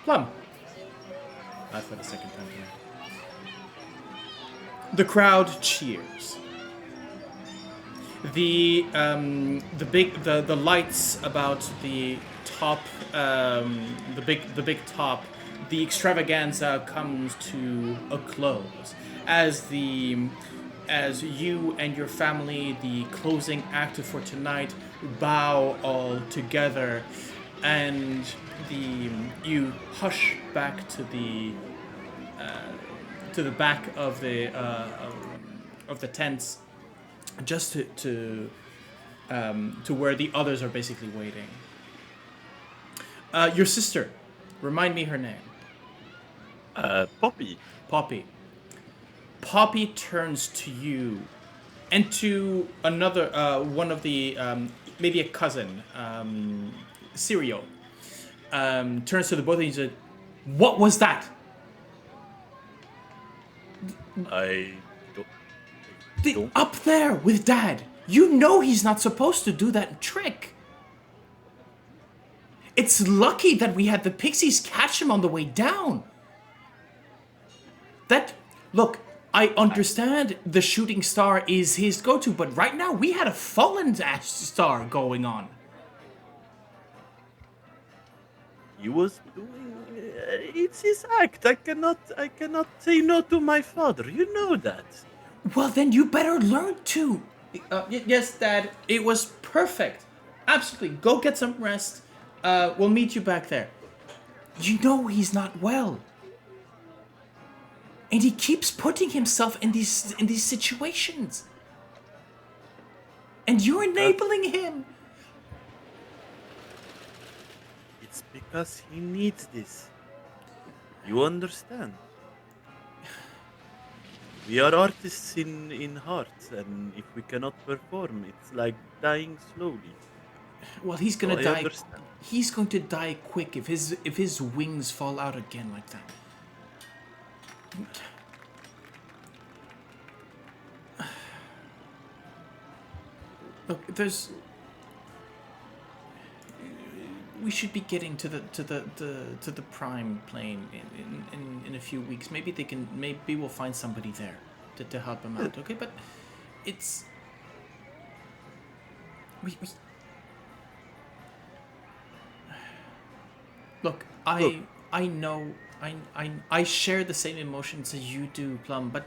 Plum. Not for the second time here. The crowd cheers. The lights about the top, the big top, the extravaganza comes to a close as you and your family, the closing act for tonight, bow all together, and you hush back to the back of the tents, just to where the others are basically waiting. Your sister, remind me her name. Poppy. Poppy turns to you and to another one of the maybe a cousin, Serial. Turns to the both of you and said, "What was that?" Up there with Dad. You know he's not supposed to do that trick. It's lucky that we had the pixies catch him on the way down. Look, I understand the shooting star is his go-to, but right now we had a fallen star going on. He was doing... it's his act. I cannot say no to my father. You know that. Well, then you better learn to. Yes, Dad. It was perfect. Absolutely. Go get some rest. We'll meet you back there. You know he's not well. And he keeps putting himself in these situations. And you're enabling him. It's because he needs this. You understand? We are artists in heart, and if we cannot perform, it's like dying slowly. Well, he's gonna die. Understand. He's going to die quick if his wings fall out again like that. Look, we should be getting to the prime plane in a few weeks. Maybe we'll find somebody there to help him out. Okay, but it's we look. I know I share the same emotions as you do, Plum, but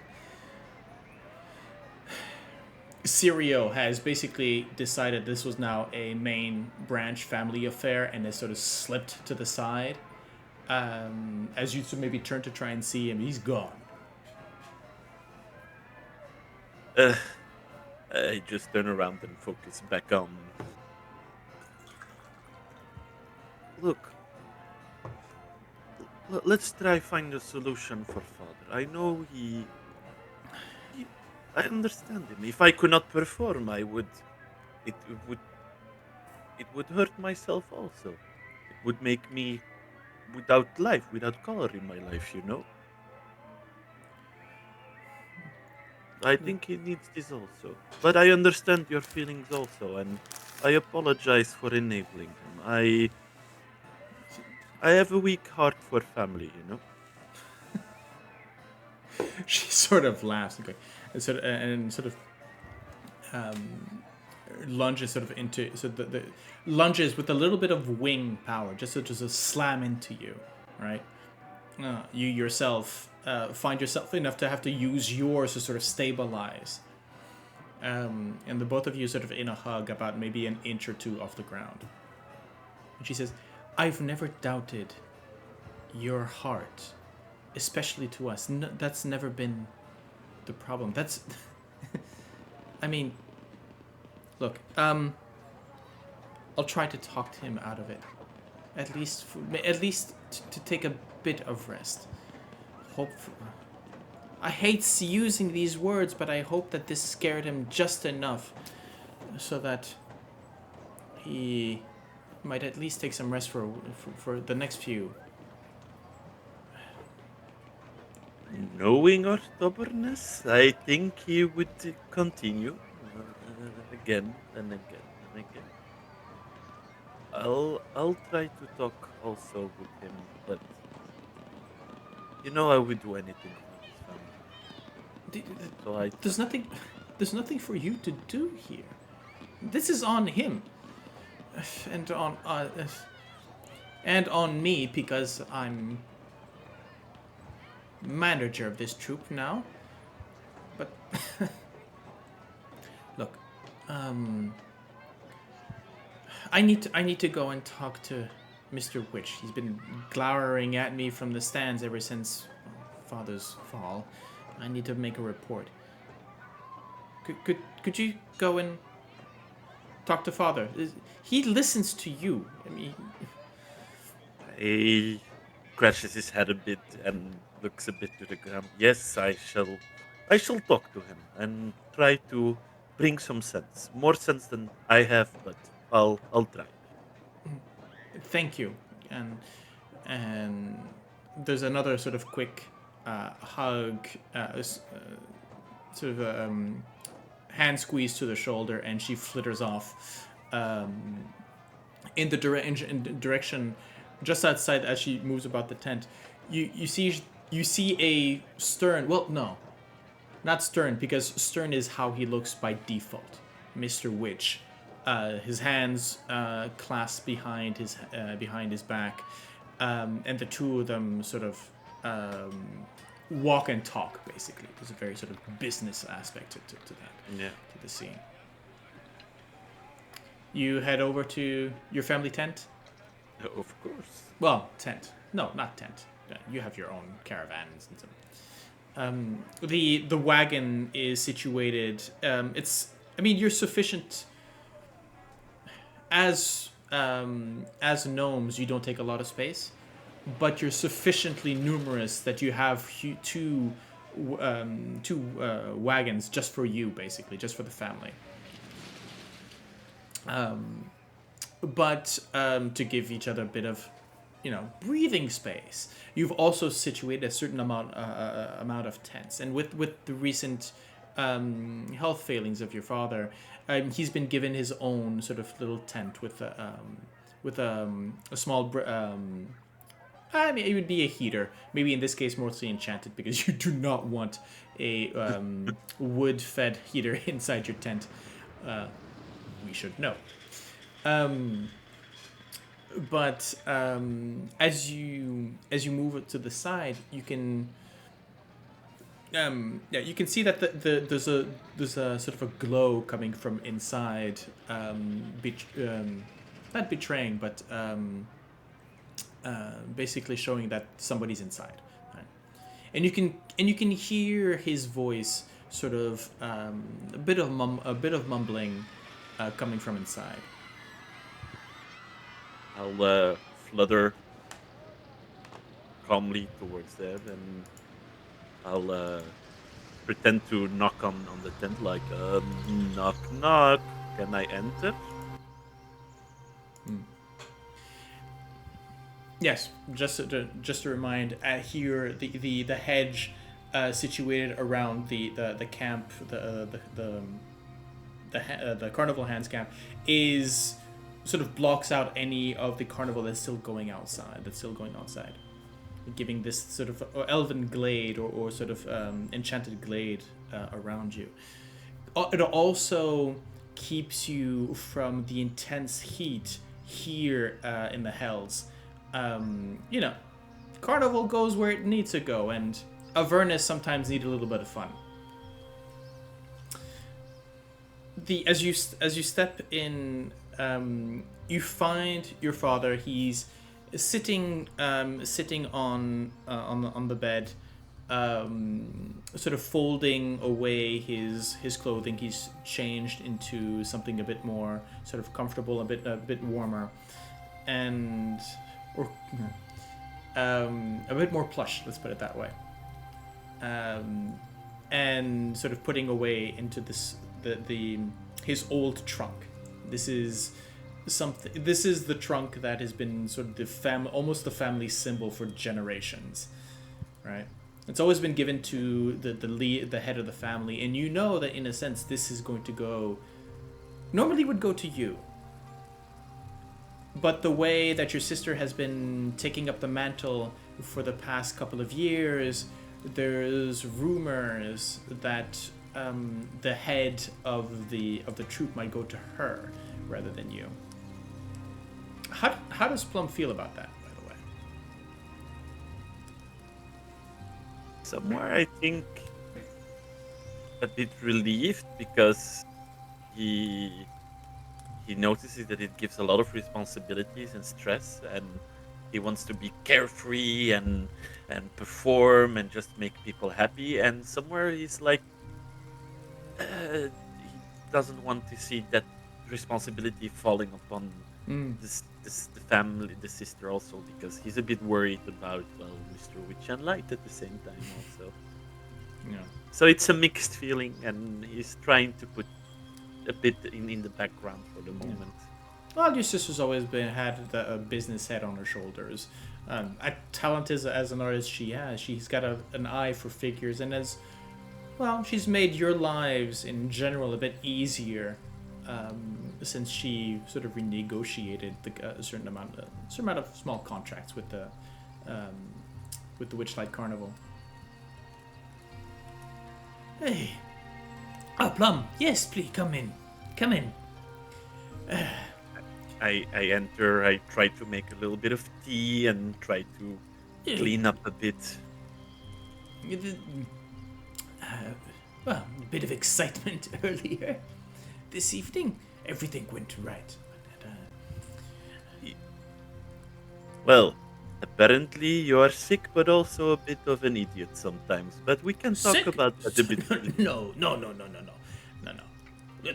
Sirio has basically decided this was now a main branch family affair and has sort of slipped to the side. As you maybe turn to try and see him, he's gone. I just turn around and focus back on... Look, let's try find a solution for father. I know I understand him. If I could not perform, it would hurt myself also. It would make me without life, without color in my life, you know? I think he needs this also. But I understand your feelings also, and I apologize for enabling him. I have a weak heart for family, you know? She sort of laughs, okay, and lunges sort of into the lunges with a little bit of wing power, just a slam into you, right? You yourself find yourself enough to have to use yours to sort of stabilize, and the both of you sort of in a hug about maybe an inch or two off the ground. And she says, "I've never doubted your heart, especially to us. No, that's never been the problem. That's, I mean, look, I'll try to talk to him out of it, at least to take a bit of rest. I hate using these words, but I hope that this scared him just enough so that he might at least take some rest for the next few." Knowing our stubbornness, I think he would continue again and again and again. I'll try to talk also with him, but You know I would do anything for this family. D- So I There's nothing. There's nothing for you to do here. This is on him, and on me because I'm manager of this troop now. But look, I need to go and talk to Mr. Witch. He's been glowering at me from the stands ever since Father's fall. I need to make a report. Could you go and talk to Father? He listens to you. I mean, he scratches his head a bit and looks a bit to the ground. Yes, I shall. I shall talk to him and try to bring some sense, more sense than I have, but I'll try. thank you. And there's another sort of quick hug, sort of hand squeeze to the shoulder, and she flitters off in the direction just outside. As she moves about the tent, you see a stern. Well, no, not stern, because stern is how he looks by default. Mr. Witch, his hands clasped behind his back, and the two of them sort of walk and talk. Basically, there's a very sort of business aspect to that. Yeah. To the scene. You head over to your family tent. Of course. Well, tent. No, not tent. You have your own caravans and some. The wagon is situated. You're sufficient. As gnomes, you don't take a lot of space, but you're sufficiently numerous that you have two wagons just for you, basically, just for the family. But to give each other a bit of, breathing space, you've also situated a certain amount of tents. And with the recent health failings of your father, he's been given his own sort of little tent with a small. It would be a heater. Maybe in this case, mostly enchanted, because you do not want a wood-fed heater inside your tent. We should know. But as you move it to the side, you can you can see that there's a sort of a glow coming from inside, not betraying, but basically showing that somebody's inside, right? And you can hear his voice, sort of a bit of mumbling coming from inside. I'll flutter calmly towards them, and I'll pretend to knock on the tent, like, knock, knock. Can I enter? Yes, just to remind, here the hedge situated around the camp, the carnival hands camp, is sort of blocks out any of the carnival that's still going outside, giving this sort of elven glade or sort of enchanted glade around you. It also keeps you from the intense heat here in the Hells. Carnival goes where it needs to go, and Avernus sometimes need a little bit of fun. As you step in, you find your father. He's sitting on the bed, sort of folding away his clothing. He's changed into something a bit more sort of comfortable, a bit warmer, and a bit more plush. Let's put it that way. And sort of putting away into his old trunk. This is the trunk that has been sort of almost the family symbol for generations, right? It's always been given to the head of the family, and you know that in a sense this is going to go. Normally would go to you, but the way that your sister has been taking up the mantle for the past couple of years, there's rumors that the head of the troop might go to her rather than you. How does Plum feel about that, by the way? Somewhere I think a bit relieved because he notices that it gives a lot of responsibilities and stress, and he wants to be carefree and perform and just make people happy. And somewhere he's like, he doesn't want to see that responsibility falling upon the family, the sister also, because he's a bit worried about Mr. Witch and Light at the same time also. Yeah. So it's a mixed feeling, and he's trying to put a bit in the background for the moment. Well, your sister's always had a business head on her shoulders. Talented as an artist she has, she's got an eye for figures, and as well, she's made your lives in general a bit easier since she sort of renegotiated a certain amount of small contracts with the Witchlight Carnaval. Hey. Oh, Plum. Yes, please, come in. Come in. I enter, I try to make a little bit of tea and try to clean up a bit. Well, a bit of excitement earlier. This evening, everything went right. Well, apparently you are sick, but also a bit of an idiot sometimes. But we can talk about that a bit. No.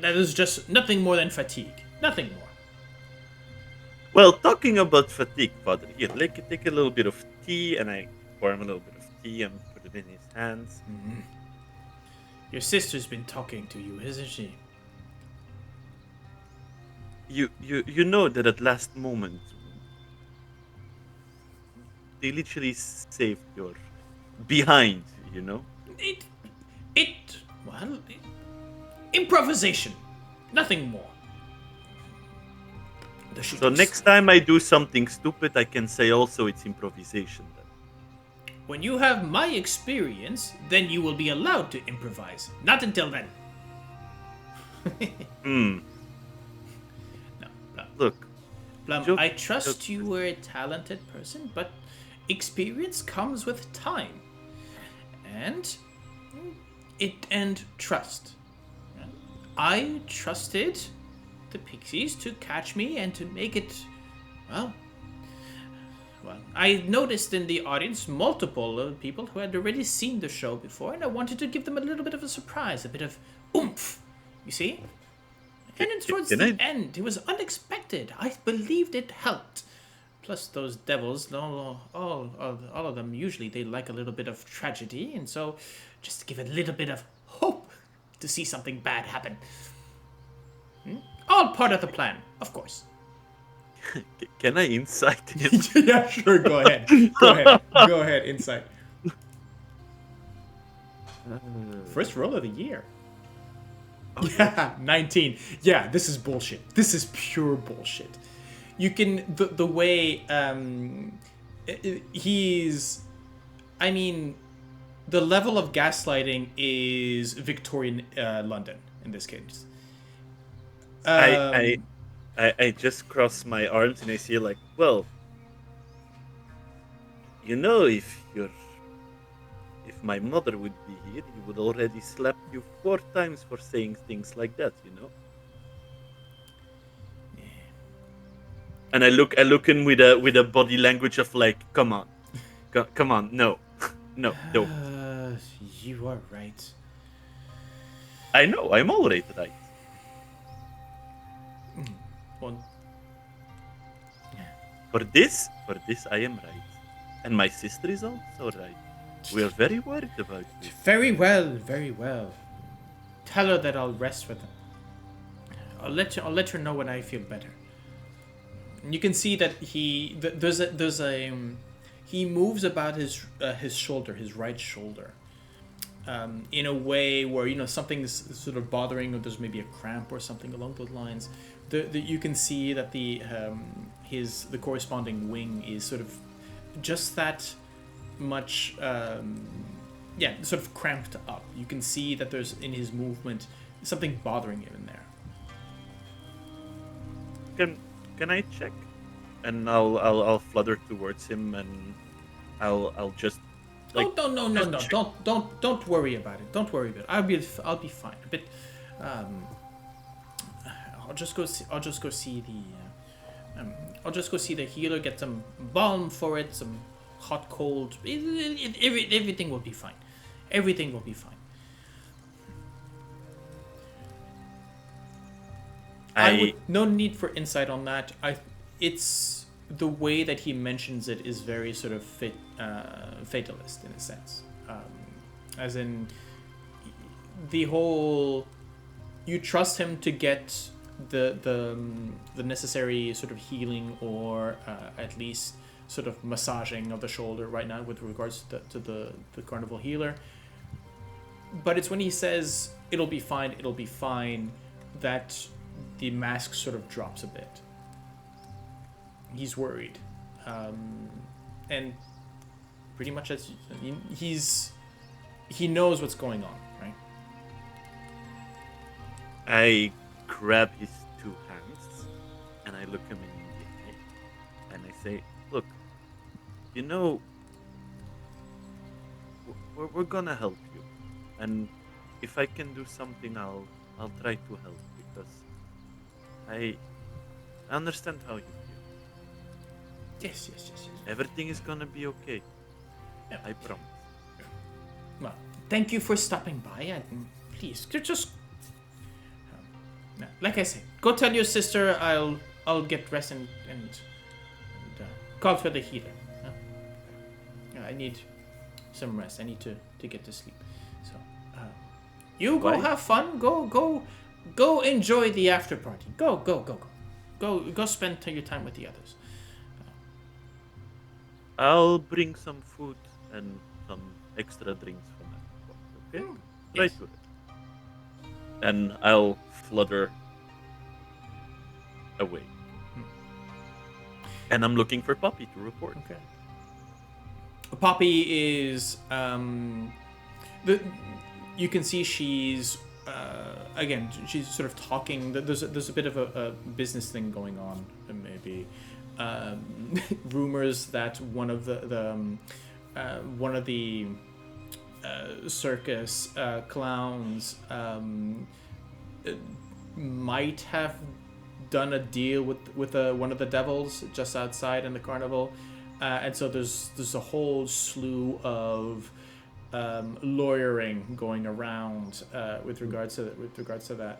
That is just nothing more than fatigue. Nothing more. Well, talking about fatigue, Father, here, take a little bit of tea, and I pour him a little bit of tea and put it in his hands. Mm-hmm. Your sister's been talking to you, hasn't she? You know that at last moment, they literally saved your behind, you know? Improvisation. Nothing more. So next time I do something stupid, I can say also it's improvisation then. When you have my experience, then you will be allowed to improvise. Not until then. No, Plum. Look. Plum, I trust you were a talented person, but experience comes with time. And trust. I trusted the pixies to catch me and to make it, well, I noticed in the audience multiple people who had already seen the show before, and I wanted to give them a little bit of a surprise, a bit of oomph, you see? And then towards the end, it was unexpected. I believed it helped. Plus those devils, all of them, usually they like a little bit of tragedy, and so just to give a little bit of hope to see something bad happen. All part of the plan, of course. Can I insight him? Yeah, sure, go ahead. Go ahead, insight. First roll of the year. Oh, yeah, 19. Yeah, this is bullshit. This is pure bullshit. You can, the way he's, I mean, the level of gaslighting is Victorian London in this case. I just cross my arms and I see like, well, you know, if my mother would be here, he would already slap you 4 times for saying things like that, you know. Yeah. And I look in with a body language of like, come on, no, no, don't. You are right. I know, I'm already right. Well, For this I am right. And my sister is also right. We are very worried about you. Very well. Tell her that I'll rest with them. I'll let her know when I feel better. And you can see that he moves about his shoulder, his right shoulder. in a way where something's sort of bothering, or there's maybe a cramp or something along those lines. You can see that the corresponding wing is sort of just that much, sort of cramped up. You can see that there's in his movement something bothering him in there. Can I check? And I'll flutter towards him, and I'll just like. Oh no! Don't worry about it. Don't worry about it. I'll be fine. But I'll just go see the healer. Get some balm for it. Some hot, cold. Everything will be fine. Everything will be fine. No need for insight on that. It's the way that he mentions it is very sort of fatalist in a sense, as in the whole. You trust him to get the necessary sort of healing, or at least sort of massaging of the shoulder right now with regards to the Carnival healer. But it's when he says it'll be fine, that the mask sort of drops a bit. He's worried, and pretty much he knows what's going on, right? I grab his two hands and I look him in the eye and I say, "Look, we're gonna help you, and if I can do something, I'll try to help, because I understand how you feel. Yes. Everything is gonna be okay. Yeah. I promise." Well, thank you for stopping by, and please just like I said, go tell your sister I'll get rest and call for the healer. I need some rest. I need to get to sleep. So you go have fun. Go enjoy the after party. Go spend your time with the others. I'll bring some food and some extra drinks from that. Okay? Right Yes. to it. And I'll flutter away. And I'm looking for Poppy to report. Okay. Poppy is you can see she's again, she's sort of talking. There's a bit of a business thing going on, maybe. Rumors that one of the circus clowns might have done a deal with one of the devils just outside in the carnival, and so there's a whole slew of lawyering going around with regards to that.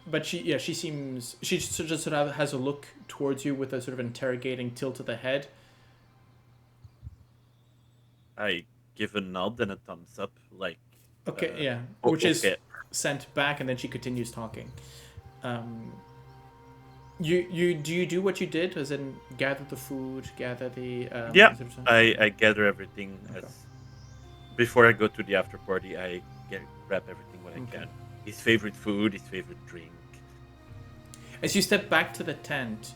But she just sort of has a look towards you with a sort of interrogating tilt of the head. I give a nod and a thumbs up, like. Okay, which is sent back, and then she continues talking. You do what you did, as in gather the food, gather the. I gather everything. Okay. Before I go to the after party, I grab everything what I can. His favorite food, his favorite drink. As you step back to the tent,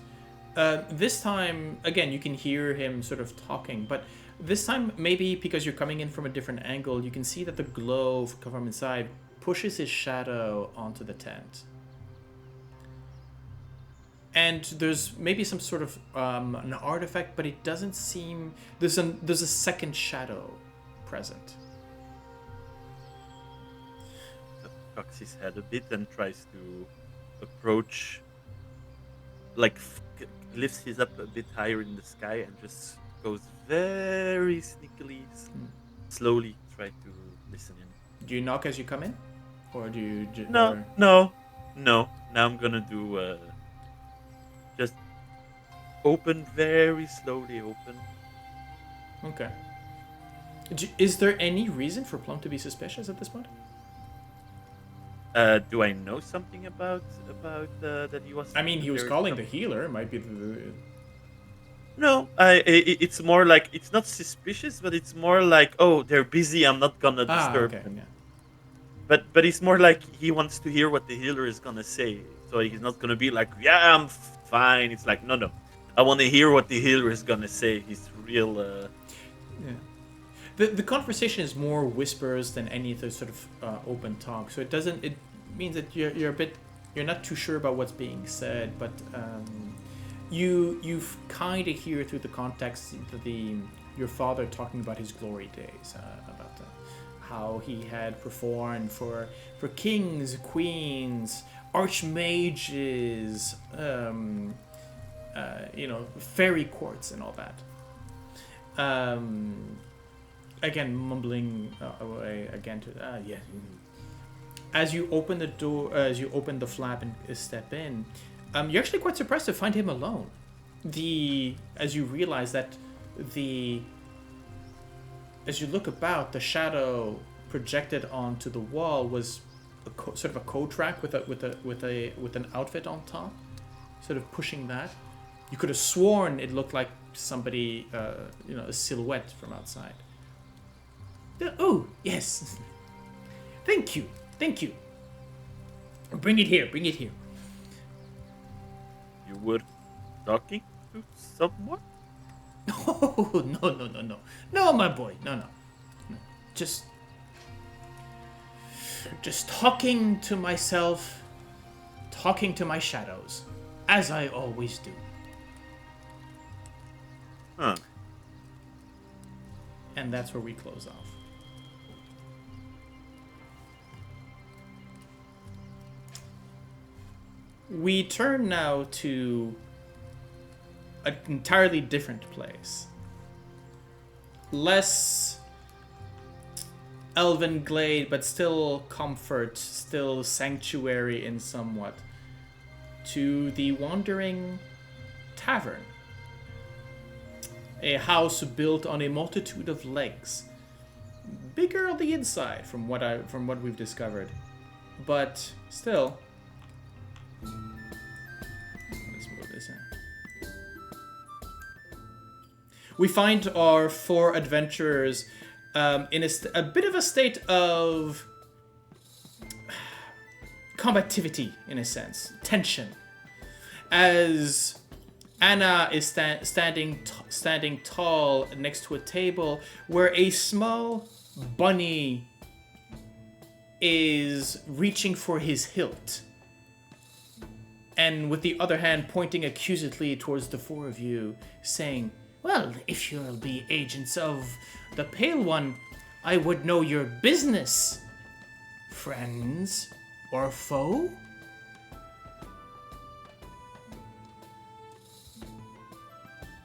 this time, again, you can hear him sort of talking, but this time, maybe because you're coming in from a different angle, you can see that the glow from inside pushes his shadow onto the tent. And there's maybe some sort of an artifact, but it doesn't seem... There's a second shadow present. Cocks his head a bit and tries to approach, like lifts his up a bit higher in the sky and just goes very sneakily, slowly try to listen in. Do you knock as you come in? Or do you... No. Now I'm gonna do just open, very slowly open. Okay. Is there any reason for Plum to be suspicious at this point? Do I know something about that he was? I mean, he was calling the healer. It might be the... No, it's more like it's not suspicious, but it's more like, oh, they're busy. I'm not gonna Ah, disturb okay. them. Yeah. But it's more like he wants to hear what the healer is gonna say. So he's not gonna be like, yeah, I'm fine. It's like, no, no, I want to hear what the healer is gonna say. He's real. Yeah. The conversation is more whispers than any other sort of open talk. So it means that you're not too sure about what's being said, but you kind of hear through the context your father talking about his glory days, about how he had performed for kings, queens, archmages, fairy courts and all that. Again, mumbling away again to yeah. As you open the door, as you open the flap and step in, you're actually quite surprised to find him alone. As you realize that as you look about, the shadow projected onto the wall was sort of a coat rack with an outfit on top, sort of pushing that. You could have sworn it looked like somebody, a silhouette from outside. Oh, yes. Thank you. Bring it here. You were talking to someone? Oh, no. No, my boy. No. Just talking to myself, talking to my shadows, as I always do. Huh. And that's where we close off. We turn now to an entirely different place. Less elven glade, but still comfort, still sanctuary in somewhat. To the Wandering Tavern. A house built on a multitude of legs. Bigger on the inside from what we've discovered. But still. Let's move this in. We find our four adventurers in a bit of a state of combativity, in a sense, tension, as Anna is standing tall next to a table where a small bunny is reaching for his hilt, and with the other hand pointing accusedly towards the four of you, saying, "Well, if you'll be agents of the Pale One, I would know your business, friends or foe?"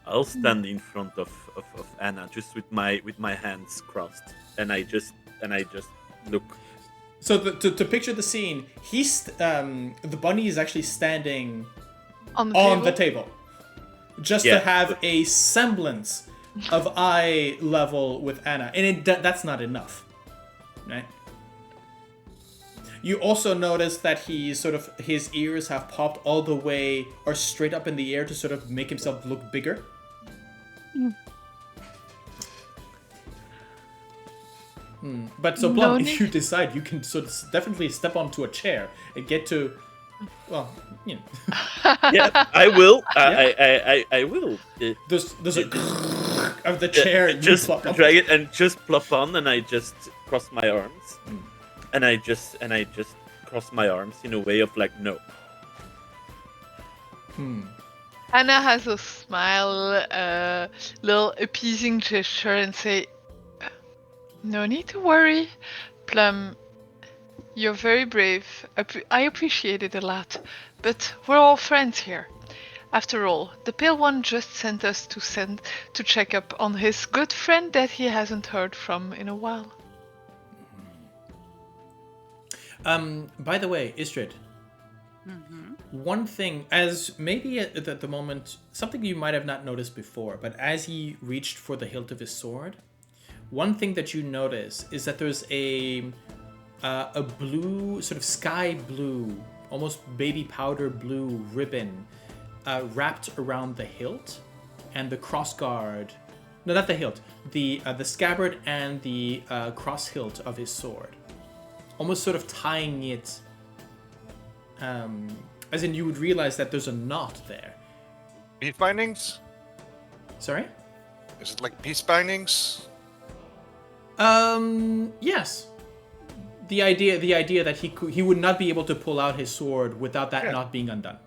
I'll stand in front of Anna just with my hands crossed, and I just look. So to picture the scene, the bunny is actually standing on the table, just to have a semblance of eye level with Anna, and that's not enough, right? You also notice that his ears have popped all the way or straight up in the air to sort of make himself look bigger. But so Plum, if you decide, you can sort of definitely step onto a chair and get to, well, you know. Yeah, I will. I will. There's a of the chair. And just you plop drag it and just plop on, and I just cross my arms, and I just cross my arms in a way of like no. Anna has a smile, little appeasing gesture, and say, "No need to worry, Plum. You're very brave. I appreciate it a lot, but we're all friends here. After all, the Pale One just sent us to check up on his good friend that he hasn't heard from in a while." By the way, Ysdred. One thing, as maybe at the moment, something you might have not noticed before, but as he reached for the hilt of his sword, one thing that you notice is that there's a blue, sort of sky blue, almost baby powder blue ribbon wrapped around the hilt, and the crossguard. No, not the hilt. The scabbard and the cross hilt of his sword, almost sort of tying it. As in, you would realize that there's a knot there. Peace bindings? Sorry? Is it like peace bindings? Yes. The idea that he would not be able to pull out his sword without that knot being undone.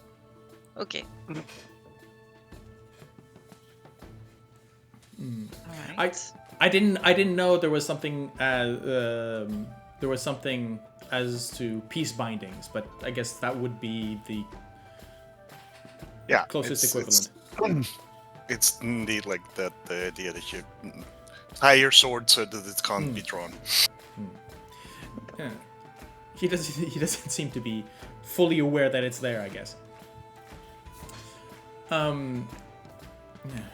Okay. Mm. All right. I didn't know there was something as to peace bindings, but I guess that would be the closest equivalent. It's indeed like that, the idea that you tie your sword so that it can't be drawn. Yeah. He doesn't seem to be fully aware that it's there, I guess.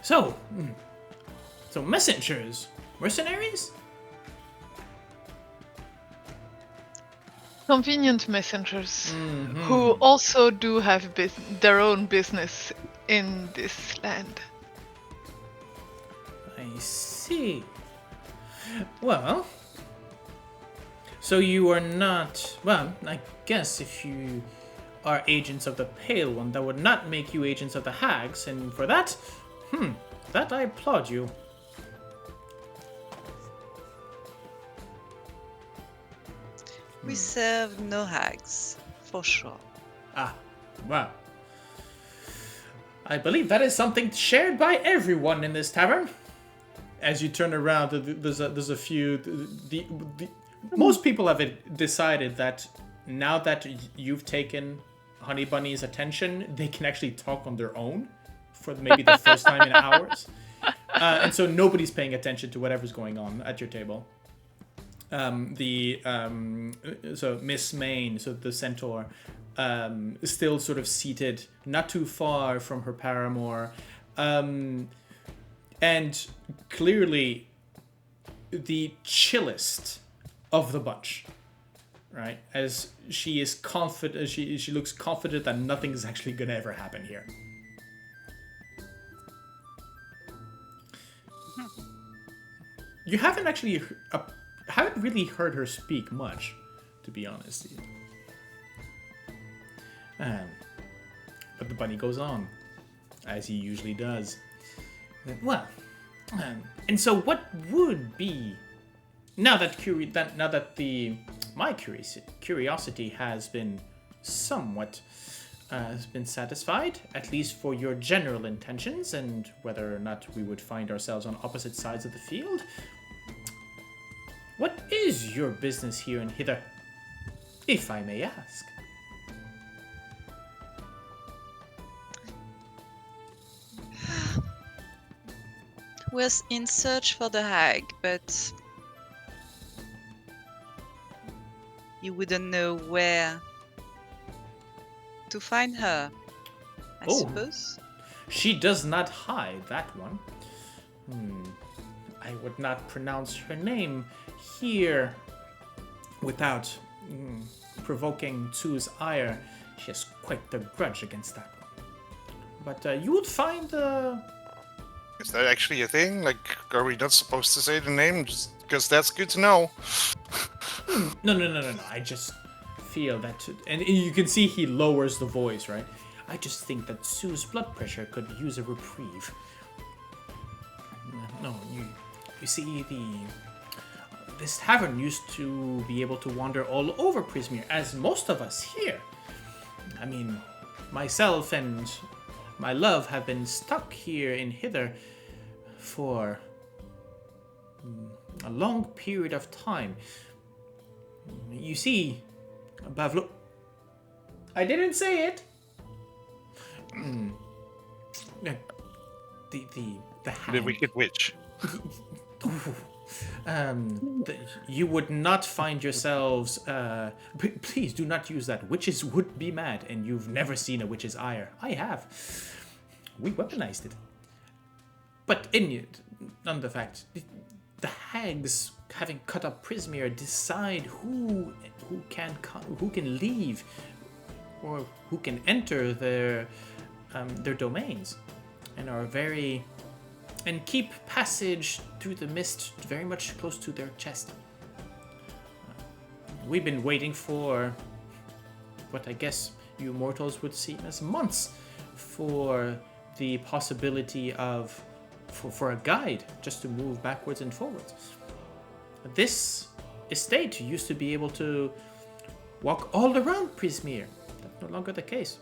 So messengers, mercenaries? Convenient messengers who also do have their own business in this land. I see. Well, so you are not... Well, I guess if you are agents of the Pale One, that would not make you agents of the Hags, and for that, that I applaud you. We serve no hags, for sure. Ah, well. I believe that is something shared by everyone in this tavern. As you turn around, there's a few... most people have decided that now that you've taken Honey Bunny's attention, they can actually talk on their own for maybe the first time in hours. And so nobody's paying attention to whatever's going on at your table. So Miss Main, so the centaur, is still sort of seated not too far from her paramour, and clearly the chillest of the bunch, right? As she is confident, she looks confident that nothing is actually gonna ever happen here. You haven't actually haven't really heard her speak much, to be honest. But the bunny goes on, as he usually does. Well, and so what would be now that my curiosity has been somewhat satisfied, at least for your general intentions and whether or not we would find ourselves on opposite sides of the field. What is your business here in Hither, if I may ask? We're in search for the hag, but you wouldn't know where to find her, I suppose. She does not hide, that one. I would not pronounce her name here without provoking Tsu's ire. She has quite the grudge against that one. But you would find... Is that actually a thing? Like, are we not supposed to say the name? Just because that's good to know. No. I just feel that... And you can see he lowers the voice, right? I just think that Tsu's blood pressure could use a reprieve. No, you see, this tavern used to be able to wander all over Prismeer, as most of us here. I mean, myself and my love have been stuck here in Hither for a long period of time. You see, Bavlo... I didn't say it! The hag... The Wicked Witch. You would not find yourselves... please do not use that. Witches would be mad, and you've never seen a witch's ire. I have. We weaponized it. But on the fact, the hags, having cut up Prismeer, decide who can leave, or who can enter their domains. and keep passage through the mist very much close to their chest. We've been waiting for what I guess you mortals would see as months for the possibility of for a guide just to move backwards and forwards. This estate used to be able to walk all around Prismeer. That's no longer the case.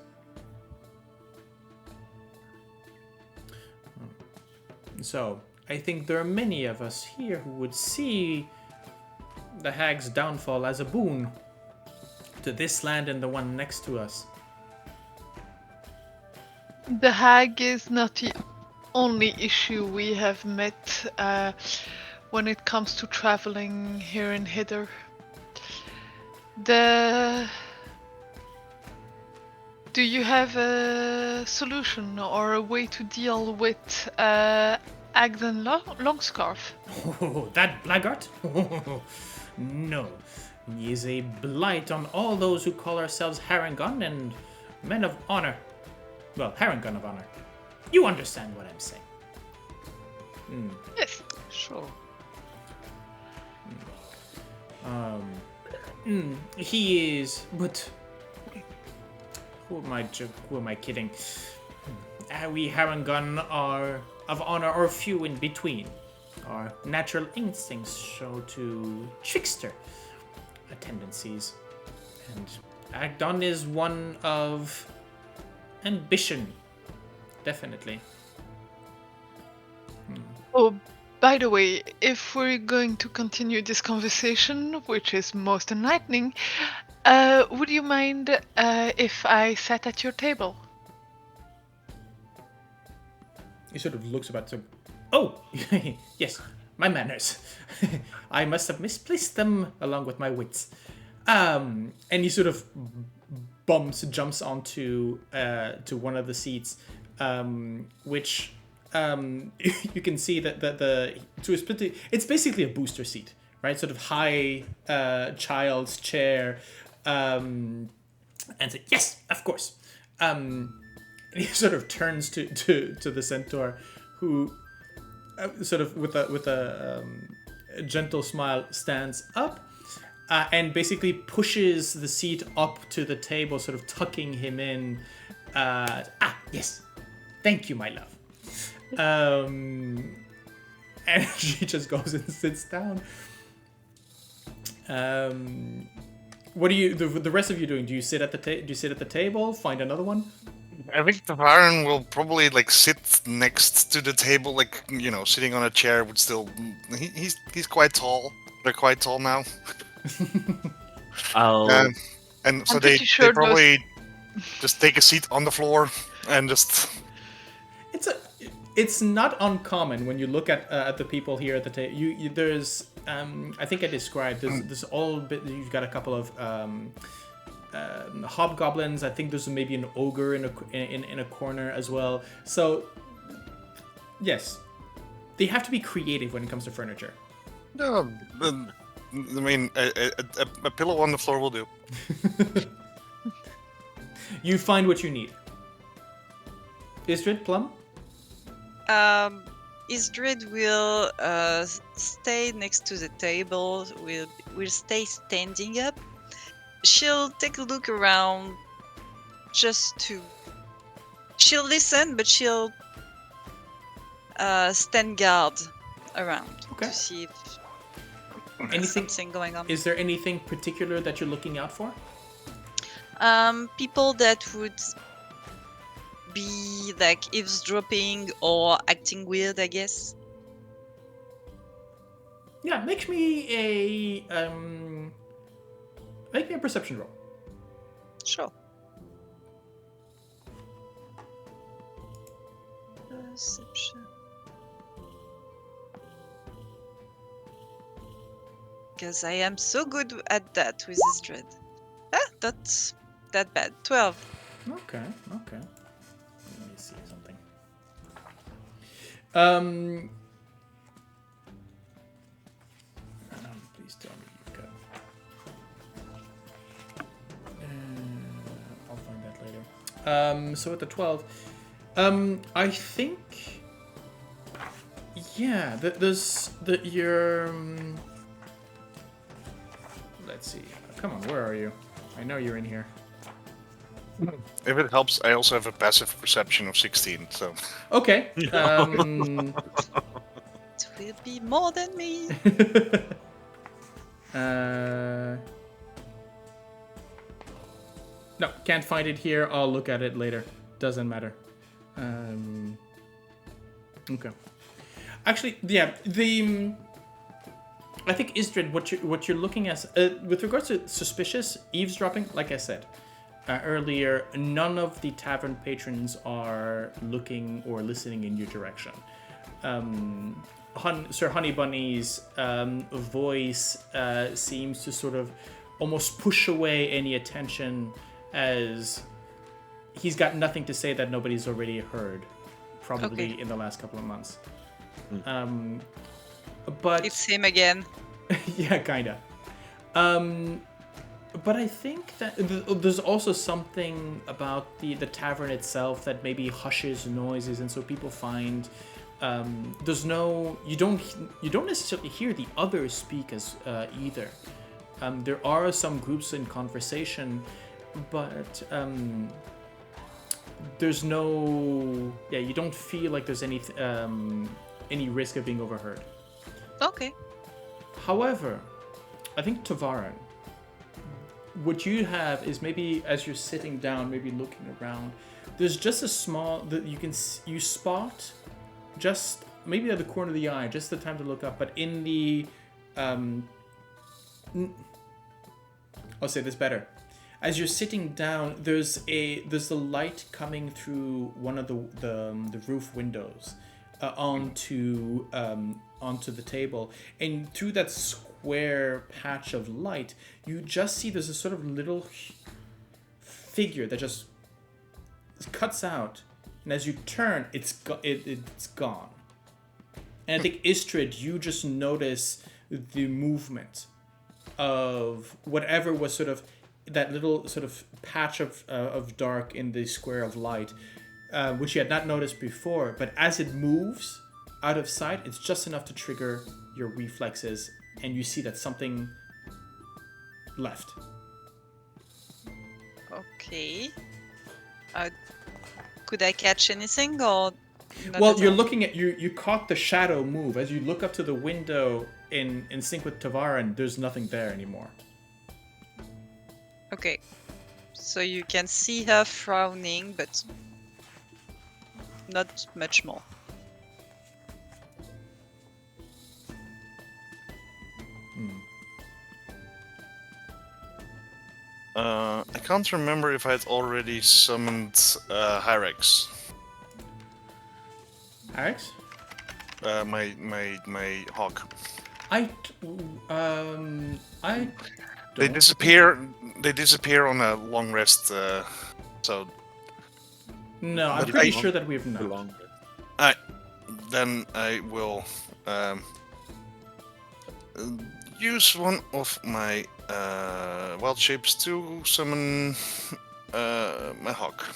So, I think there are many of us here who would see the hag's downfall as a boon to this land and the one next to us. The hag is not the only issue we have met when it comes to traveling here and hither. Do you have a solution or a way to deal with Agdon Longscarf? Oh, that blackguard? No. He is a blight on all those who call ourselves Harangon and men of honor. Well, Harangon of honor. You understand what I'm saying. Yes, sure. He is, but who am I kidding? We Harangon are of honor or few in between. Our natural instincts show to trickster tendencies, and Agdon is one of ambition, definitely. Oh, by the way, if we're going to continue this conversation, which is most enlightening, would you mind if I sat at your table? He sort of looks about to. Oh, yes, my manners. I must have misplaced them along with my wits. And he sort of jumps onto to one of the seats, which you can see that it's basically a booster seat, right? Sort of high child's chair, and say, yes, of course. And he sort of turns to the centaur, who sort of with a gentle smile stands up. And basically pushes the seat up to the table, sort of tucking him in. Yes. Thank you, my love. And she just goes and sits down. What do you? The rest of you doing? Do you sit at the table? Find another one? I think Tavaren will probably sit next to the table, sitting on a chair. Would still, he's quite tall. They're quite tall now. And so they probably just take a seat on the floor and just. It's not uncommon when you look at the people here at the table. There's I think I described this all bit. You've got a couple of hobgoblins. I think there's maybe an ogre in a corner as well. So yes, they have to be creative when it comes to furniture. No, I mean a pillow on the floor will do. You find what you need. Ysdred, Plum? Ysdred will stay next to the table, will stay standing up. She'll take a look around she'll listen, but she'll stand guard around to see if there's something going on. Is there anything particular that you're looking out for? People that would be eavesdropping or acting weird, I guess. Yeah, make me a perception roll. Sure. Perception. Because I am so good at that with Ysdred. That's that bad. 12. Okay. Let me see something. Please tell me you've got. I'll find that later. So at the 12, I think, yeah, there's your. Let's see. Come on, where are you? I know you're in here. If it helps, I also have a passive perception of 16, so... Okay. It will be more than me. No, can't find it here. I'll look at it later. Doesn't matter. Okay. Actually, yeah, I think Ysdred, what you're looking at with regards to suspicious eavesdropping, like I said earlier, none of the tavern patrons are looking or listening in your direction. Sir Honey Bunny's voice seems to sort of almost push away any attention, as he's got nothing to say that nobody's already heard, probably in the last couple of months. But It's him again. yeah, kinda. But I think that there's also something about the tavern itself that maybe hushes noises, and so people find there's no you don't necessarily hear the others speak as either. There are some groups in conversation, but there's no you don't feel like there's any risk of being overheard. Okay. However, I think Tavaren, what you have is maybe as you're sitting down, maybe looking around, there's just a small that you spot just maybe at the corner of the eye, just the time to look up, but in the I'll say this better. As you're sitting down, there's the light coming through one of the roof windows onto the table, and through that square patch of light, you just see there's a sort of little figure that just cuts out, and as you turn, it's gone. And I think Ysdred, you just notice the movement of whatever was sort of that little sort of patch of dark in the square of light, which you had not noticed before. But as it moves out of sight, it's just enough to trigger your reflexes, and you see that something left. Okay. Could I catch anything or? Not Well, at you're all? looking at you caught the shadow move as you look up to the window in sync with Tavaren. There's nothing there anymore. Okay. So you can see her frowning, but not much more. I can't remember if I'd already summoned Hyrex. Alex? My hawk. I They don't- disappear on a long rest, so No, I'm But pretty I- sure that we have The not. long then I will use one of my wild shapes to summon my hawk.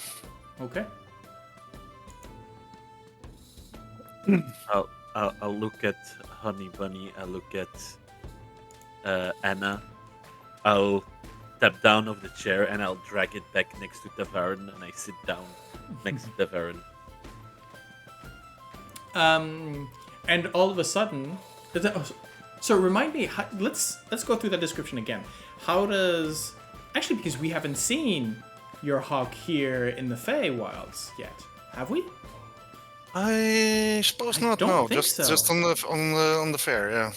Okay. I'll look at Honey Bunny. I'll look at Anna. I'll step down off the chair and I'll drag it back next to Tavern, and I sit down next to Tavern. And all of a sudden, so remind me. Let's go through that description again. How does actually, because we haven't seen your hawk here in the Feywilds yet, have we? I suppose I not. don't No, think just so. on the fair. Yeah.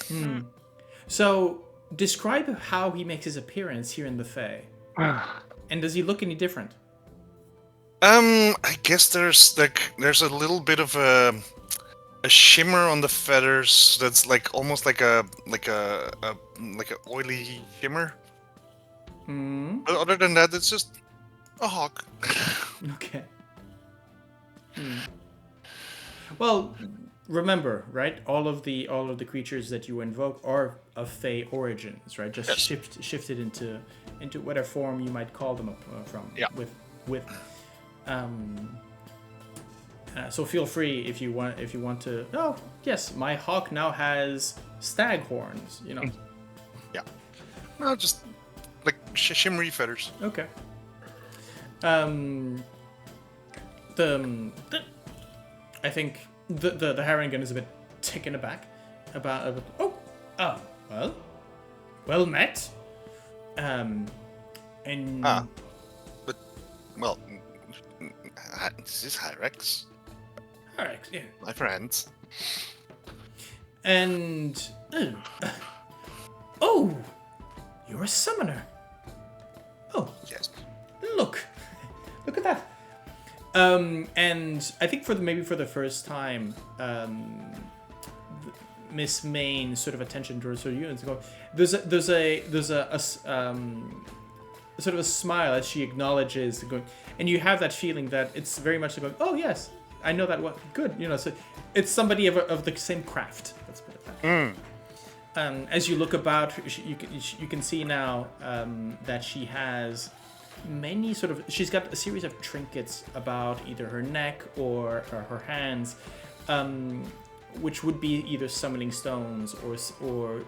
So describe how he makes his appearance here in the Fey, and does he look any different? I guess there's a little bit of a shimmer on the feathers that's like almost like a oily shimmer. Hmm. But other than that, it's just a hawk. Okay. Well, remember, right? All of the creatures that you invoke are of Fey origins, right? Just Yes. shifted into whatever form you might call them from. Yeah. With So feel free if you want to. Oh yes, my hawk now has stag horns. You know. Yeah. No, just like shimmery feathers. Okay. I think the Harrigan is a bit taken aback about well met. And But well, this is Hyrex, Hyrex, yeah. my friend. And oh, you're a summoner. Oh, Yes. look at that. And I think for the first time, Miss Mayne's sort of attention towards her units go. There's a sort of a smile as she acknowledges going, and you have that feeling that it's very much like, oh yes, I know that one. Good, you know. So it's somebody of the same craft. Let's put it that way. As you look about, you can see now that she has many she's got a series of trinkets about either her neck or her hands, which would be either summoning stones or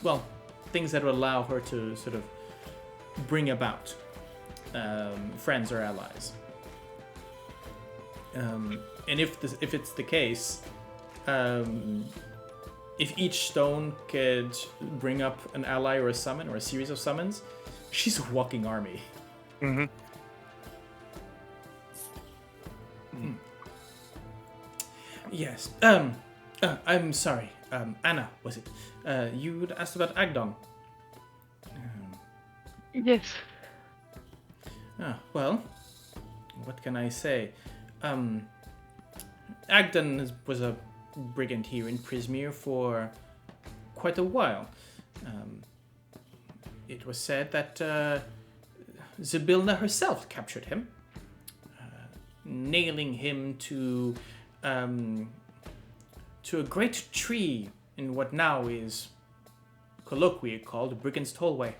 well, things that would allow her to sort of bring about friends or allies. And if it's the case, if each stone could bring up an ally or a summon or a series of summons, she's a walking army. Mm-hmm. Yes. I'm sorry. Anna, was it? You'd asked about Agdon. Yes. Well, what can I say? Agdon was a brigand here in Prismeer for quite a while. It was said that Zybilna herself captured him, nailing him to a great tree in what now is colloquially called Brigand's Tollway.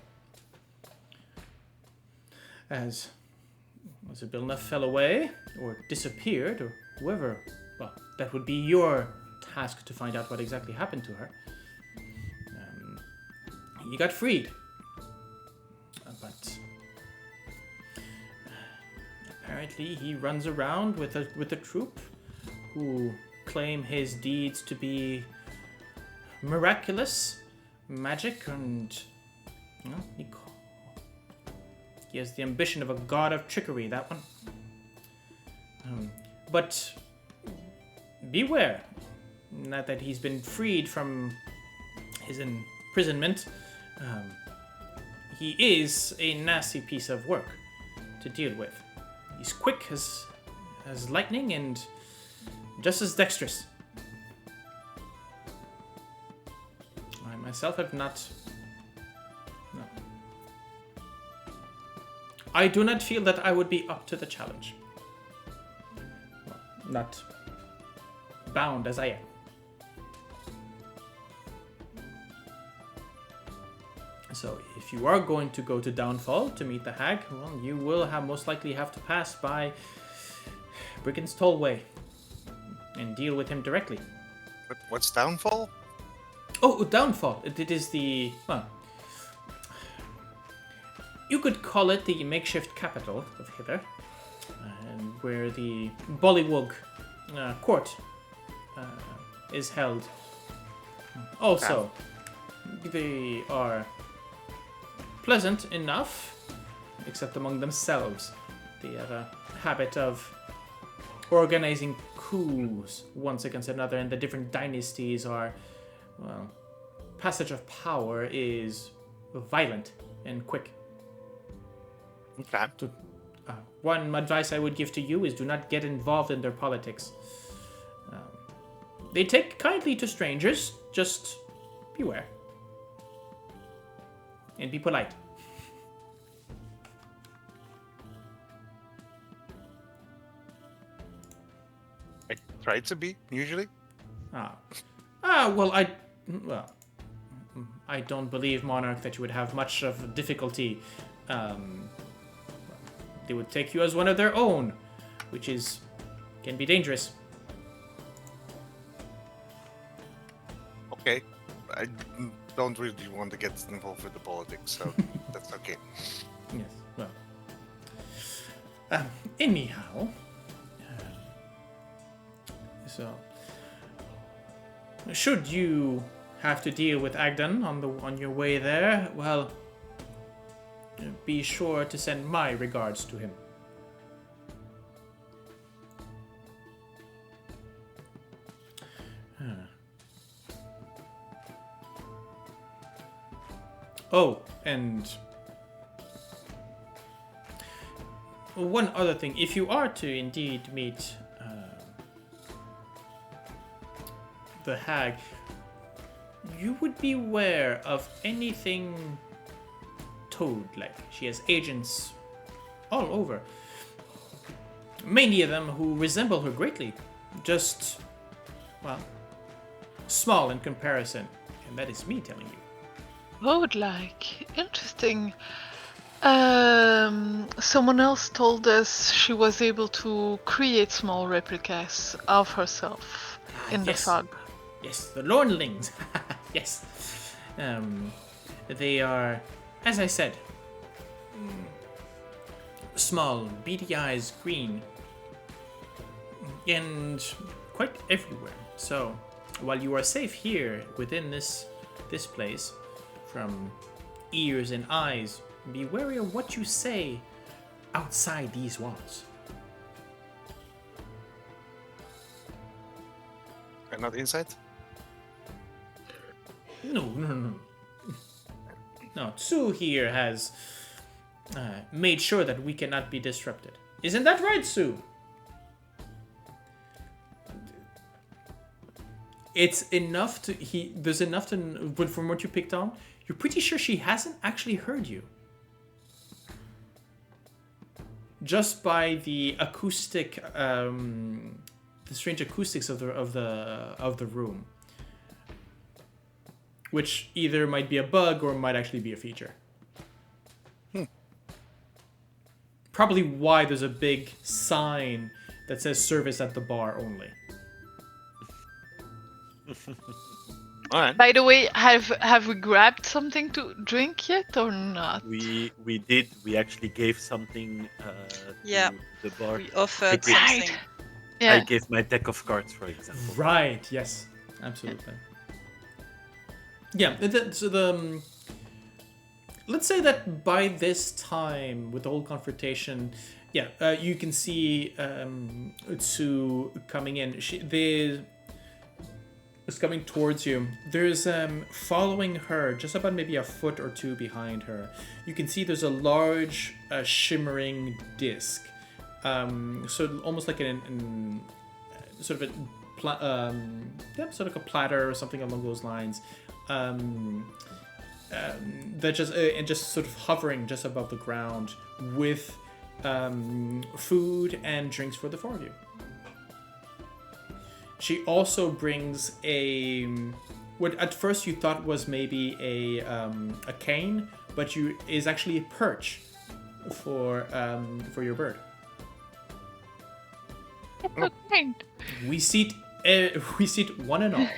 As Zybilna fell away, or disappeared, or whoever, well, that would be your task to find out what exactly happened to her. He got freed. But apparently he runs around with a troop who claim his deeds to be miraculous, magic, and he has the ambition of a god of trickery, that one. But beware, now that he's been freed from his imprisonment, he is a nasty piece of work to deal with. He's quick as lightning and just as dexterous. I myself have not... No. I do not feel that I would be up to the challenge. Well, not bound as I am. So if you are going to go to Downfall to meet the hag, well, you will most likely have to pass by Brigand's Tollway and deal with him directly. What's Downfall? Oh, Downfall. It is the... Well, you could call it the makeshift capital of Hither, and where the Bollywog court is held. Also, they are pleasant enough, except among themselves. They have a habit of organizing coups once against another, and the different dynasties are, well, passage of power is violent and quick. Okay. One advice I would give to you is do not get involved in their politics. They take kindly to strangers, just beware. And be polite. I try to be, usually. Well, I don't believe, Monarch, that you would have much of difficulty. They would take you as one of their own, which is can be dangerous. Okay. I don't really want to get involved with the politics, so that's okay. Yes, well. Anyhow, so should you have to deal with Agdon on your way there, well, be sure to send my regards to him. Oh, and one other thing. If you are to indeed meet the hag, you would beware of anything toad-like. She has agents all over. Many of them who resemble her greatly. Just, well, small in comparison. And that is me telling you. Road-like. Interesting. Someone else told us she was able to create small replicas of herself in the yes. fog. Yes, the Lornlings. Yes. They are, as I said, small, beady eyes, green, and quite everywhere. So, while you are safe here within this place from ears and eyes, be wary of what you say outside these walls. And not inside? No. No, Tsu here has made sure that we cannot be disrupted. Isn't that right, Tsu? It's enough to... There's enough to... But from what you picked on, you're pretty sure she hasn't actually heard you. Just by the acoustic... the strange acoustics of the room. Which either might be a bug or might actually be a feature. Probably why there's a big sign that says service at the bar only. Alright. By the way, have we grabbed something to drink yet or not? We did. We actually gave something Yeah. to the bar. We offered Okay. something. Yeah. I gave my deck of cards, for example. Right, yes. Absolutely. Yeah, let's say that by this time, with the whole confrontation, you can see Tsu coming in. They is coming towards you. There's following her, just about maybe a foot or two behind her. You can see there's a large shimmering disc. So almost like an sort of sort of like a platter or something along those lines. That just sort of hovering just above the ground with food and drinks for the four of you. She also brings what at first you thought was maybe a cane, but is actually a perch for your bird. It's so kind. We seat one and all.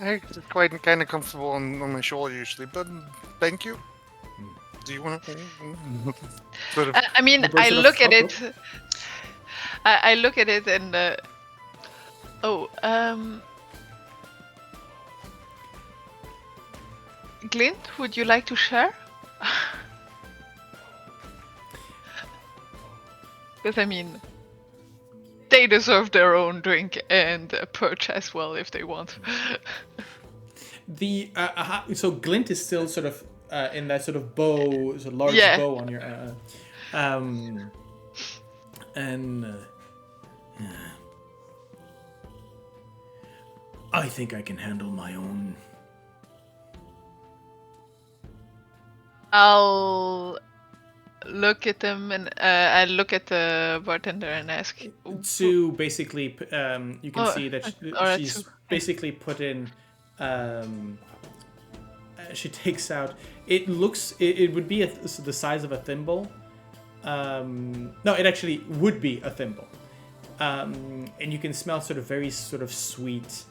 I'm quite kind of comfortable on my shoulder usually, but thank you. Do you want to sort of? I mean, The I person look of at it. I look at it and Glint, would you like to share? Because I mean, they deserve their own drink and a perch as well if they want. So Glint is still sort of in that sort of bow, sort of large Yeah. bow on your I think I can handle my own. I'll look at them and I look at the bartender and ask. Sue basically, you can Oh, see that alright, she's Sue. basically put in. She takes out. It looks. It would be the size of a thimble, No, it actually would be a thimble. And you can smell sort of very sort of sweet,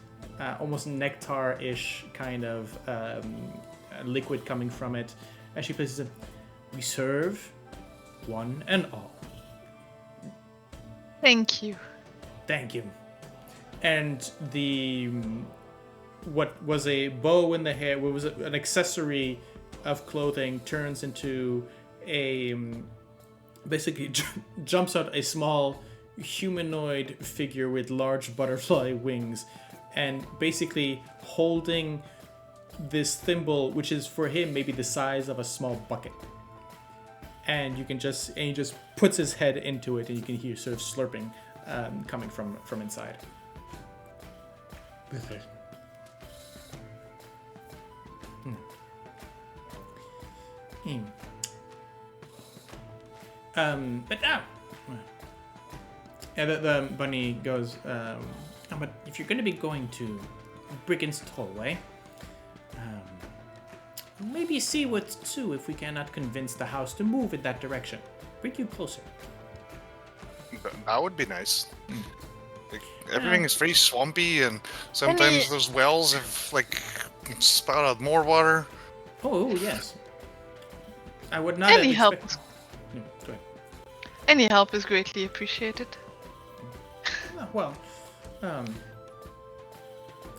almost nectar-ish kind of liquid coming from it. And she places it. We serve one and all. Thank you. Thank you. And what was a bow in the hair, what was an accessory of clothing, turns into a basically jumps out a small humanoid figure with large butterfly wings, and basically holding this thimble, which is for him maybe the size of a small bucket. And he just puts his head into it, and you can hear sort of slurping coming from inside. With it. But now, the bunny goes. But if you're going to be going to Brigand's Tollway, maybe see what's too if we cannot convince the house to move in that direction. Bring you closer. That would be nice. Like, everything is very swampy, and sometimes those wells have like spout out more water. Oh yes. I would not. Any help? Go ahead. Any help is greatly appreciated. Well,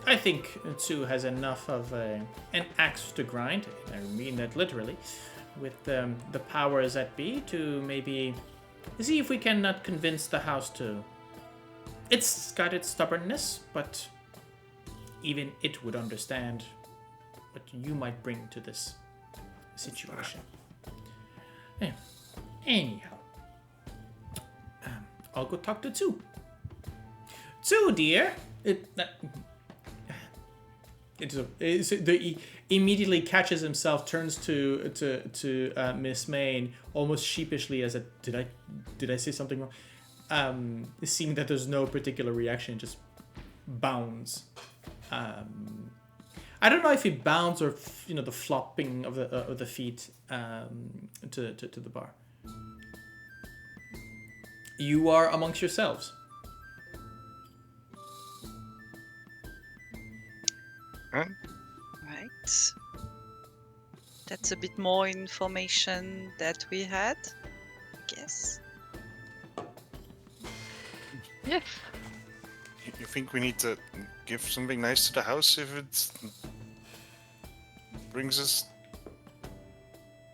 I think Tsu has enough of an axe to grind. I mean that literally, with the powers that be, to maybe see if we cannot convince the house to. It's got its stubbornness, but even it would understand what you might bring to this situation. Yeah. Anyhow, I'll go talk to Tsu. Tsu, dear. He immediately catches himself, turns to Miss Main almost sheepishly as a did I say something wrong? Seeing that there's no particular reaction, just bounds. I don't know if he bounds or the flopping of the feet to the bar. You are amongst yourselves. Huh? Right. That's a bit more information that we had, I guess. Yes. You think we need to give something nice to the house if it brings us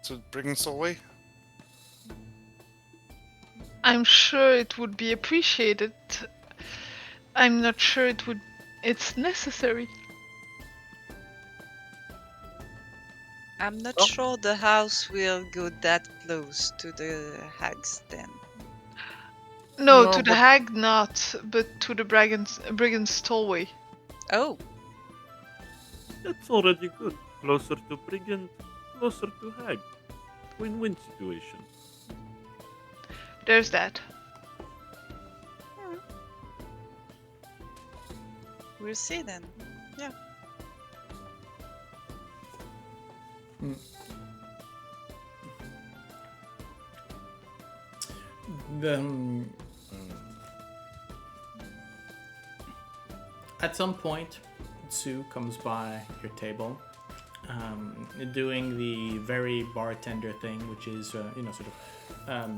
to Brigand's Tollway? I'm sure it would be appreciated. I'm not sure it's necessary. I'm not sure the house will go that close to the hag's den. No, No, to the but- hag not, but to the brigand's tollway. Oh, That's already good. Closer to Brigand, closer to Hag. Win-win situation. There's that. we'll see then. Yeah. At some point, Tsu comes by your table, doing the very bartender thing, which is sort of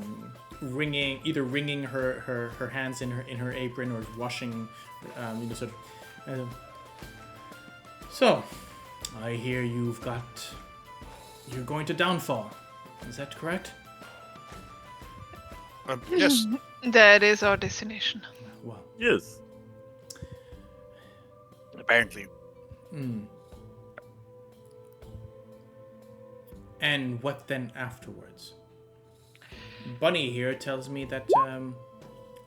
wringing her hands in her apron or washing, sort of. So, I hear you're going to Downfall. Is that correct? Yes. That is our destination. Well, Yes. Apparently. And what then afterwards? Bunny here tells me that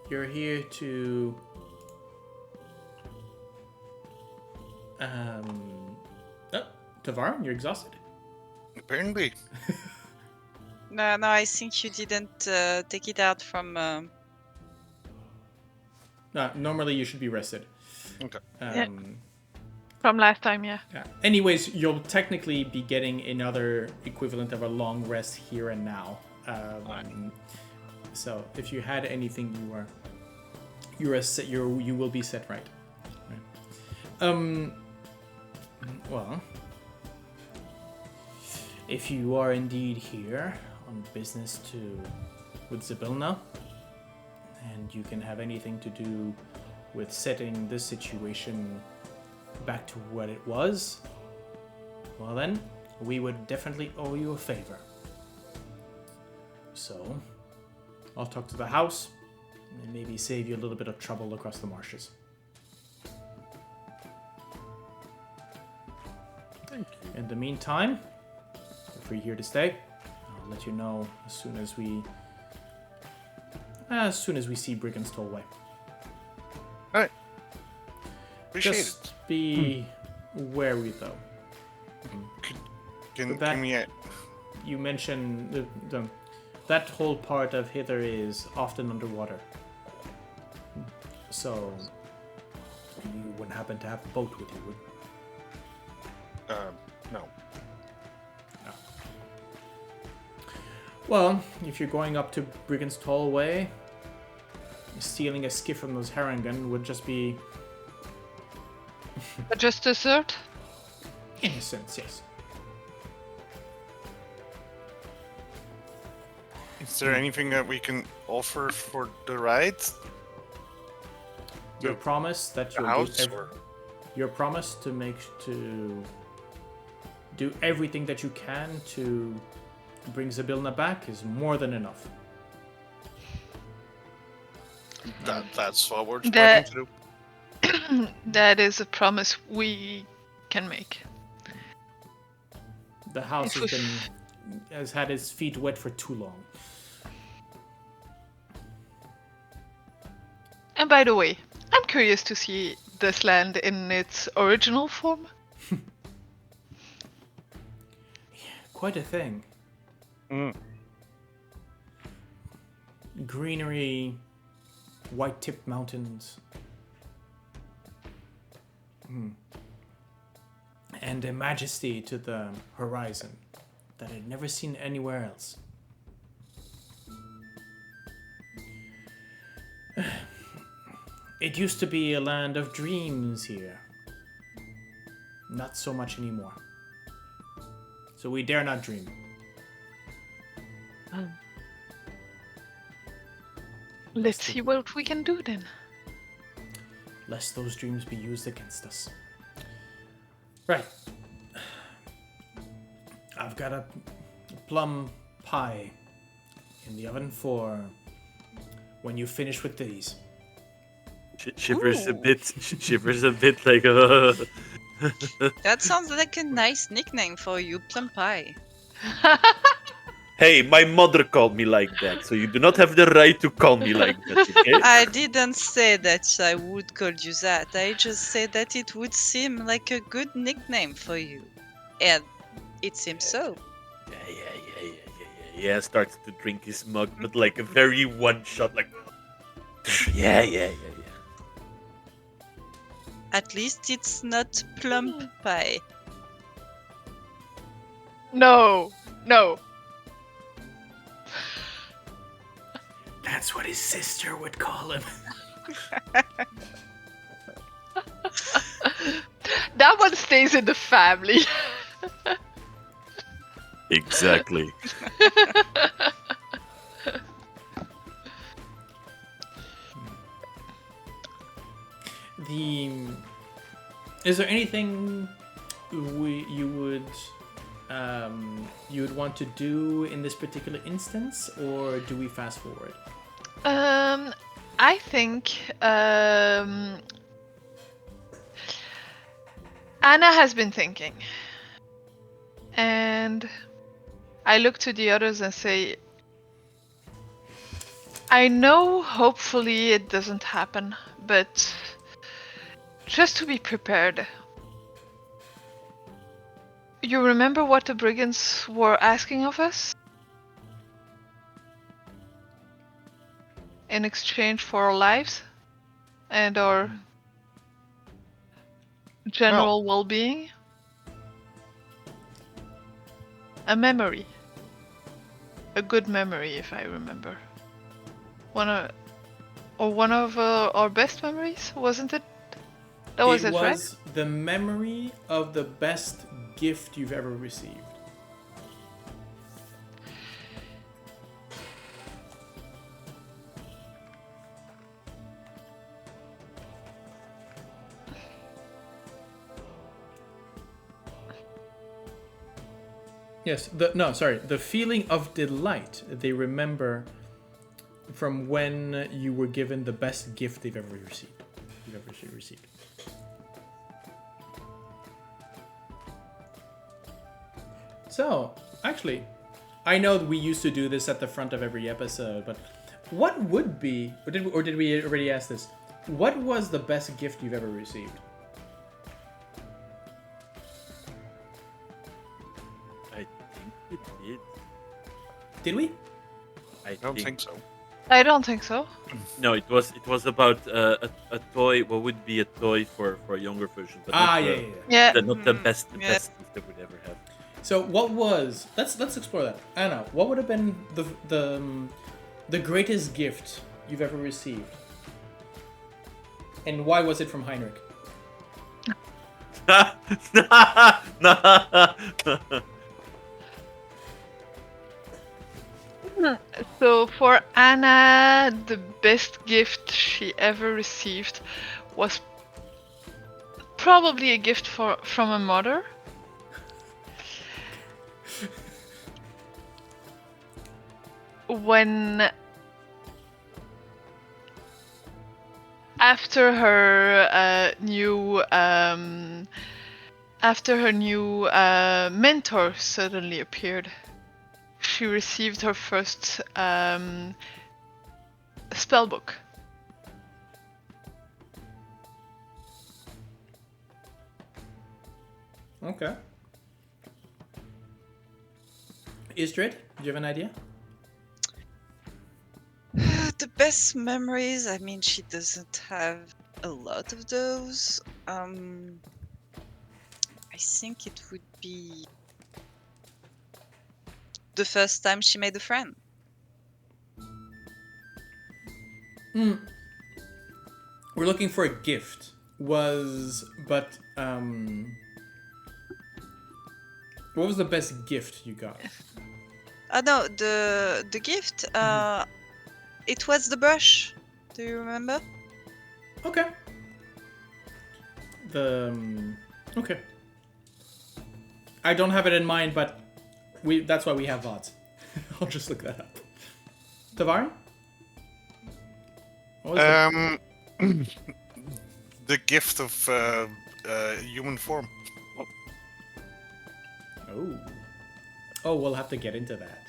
you're here to Tavaren, you're exhausted. Apparently. No, I think you didn't take it out from. Normally you should be rested. Okay. Yeah. From last time, yeah. Yeah. Anyways, you'll technically be getting another equivalent of a long rest here and now. So if you had anything, you will be set right. Well, if you are indeed here on business with Zybilna, and you can have anything to do with setting this situation back to what it was, well then, we would definitely owe you a favor. So, I'll talk to the house, and maybe save you a little bit of trouble across the marshes. Thank you. In the meantime, if you're here to stay, I'll let you know as soon as we see Brigand's Tollway. Alright. Appreciate Just it. be wary, though. Can that- we... You mentioned that whole part of Hither is often underwater, so you wouldn't happen to have a boat with you, would? No. Well, if you're going up to Brigand's Tollway, stealing a skiff from those Harangan would just be, Just dessert? in a sense, yes. Is there anything that we can offer for the ride? Your promise that The you'll house? do Or... your promise to do everything that you can to bring Zybilna back is more than enough. That's what we're That- planning to do. That is a promise we can make. The house If has had its feet wet for too long. And by the way, I'm curious to see this land in its original form. Quite a thing. Greenery, white-tipped mountains, and a majesty to the horizon that I'd never seen anywhere else. It used to be a land of dreams here. Not so much anymore. So we dare not dream. Let's see what we can do then. Lest those dreams be used against us. Right. I've got a plum pie in the oven for when you finish with these. Shivers a Ooh. bit. Shivers a bit like. That sounds like a nice nickname for you, Plum Pie. Hey, my mother called me like that, so you do not have the right to call me like that, okay? I didn't say that I would call you that. I just said that it would seem like a good nickname for you. And it seems so. Yeah. Starts to drink his mug, but like a very one shot, like. Yeah. At least it's not Plum Pie. No. That's what his sister would call him. That one stays in the family. Exactly. Is there anything you would want to do in this particular instance, or do we fast forward? I think Anna has been thinking, and I look to the others and say, I know hopefully it doesn't happen, but just to be prepared. You remember what the brigands were asking of us? In exchange for our lives and our general well-being? A memory. a good memory, if I remember. One of our best memories, wasn't it? That was it, right? was the memory of the best gift you've ever received. Yes, the feeling of delight they remember from when you were given the best gift they've ever received. So, actually, I know that we used to do this at the front of every episode, but what would be, or did we already ask this? What was the best gift you've ever received? I think we did. Did we? I don't think so. I don't think so. No, it was about a toy. What would be a toy for a younger version? But Yeah. not the best gift they would ever have. So what was? Let's explore that. Anna, what would have been the greatest gift you've ever received, and why was it from Heinrich? So for Anna, the best gift she ever received was probably a gift from a mother. When after her new mentor suddenly appeared, she received her first spell book. Okay. Ysdred, do you have an idea? The best memories, I mean, she doesn't have a lot of those. I think it would be the first time she made a friend. We're looking for a gift. What was the best gift you got? No, the gift. It was the brush. Do you remember? Okay. Okay. I don't have it in mind, but that's why we have VODs. I'll just look that up. Tavaren? What was The gift of human form. Oh, we'll have to get into that.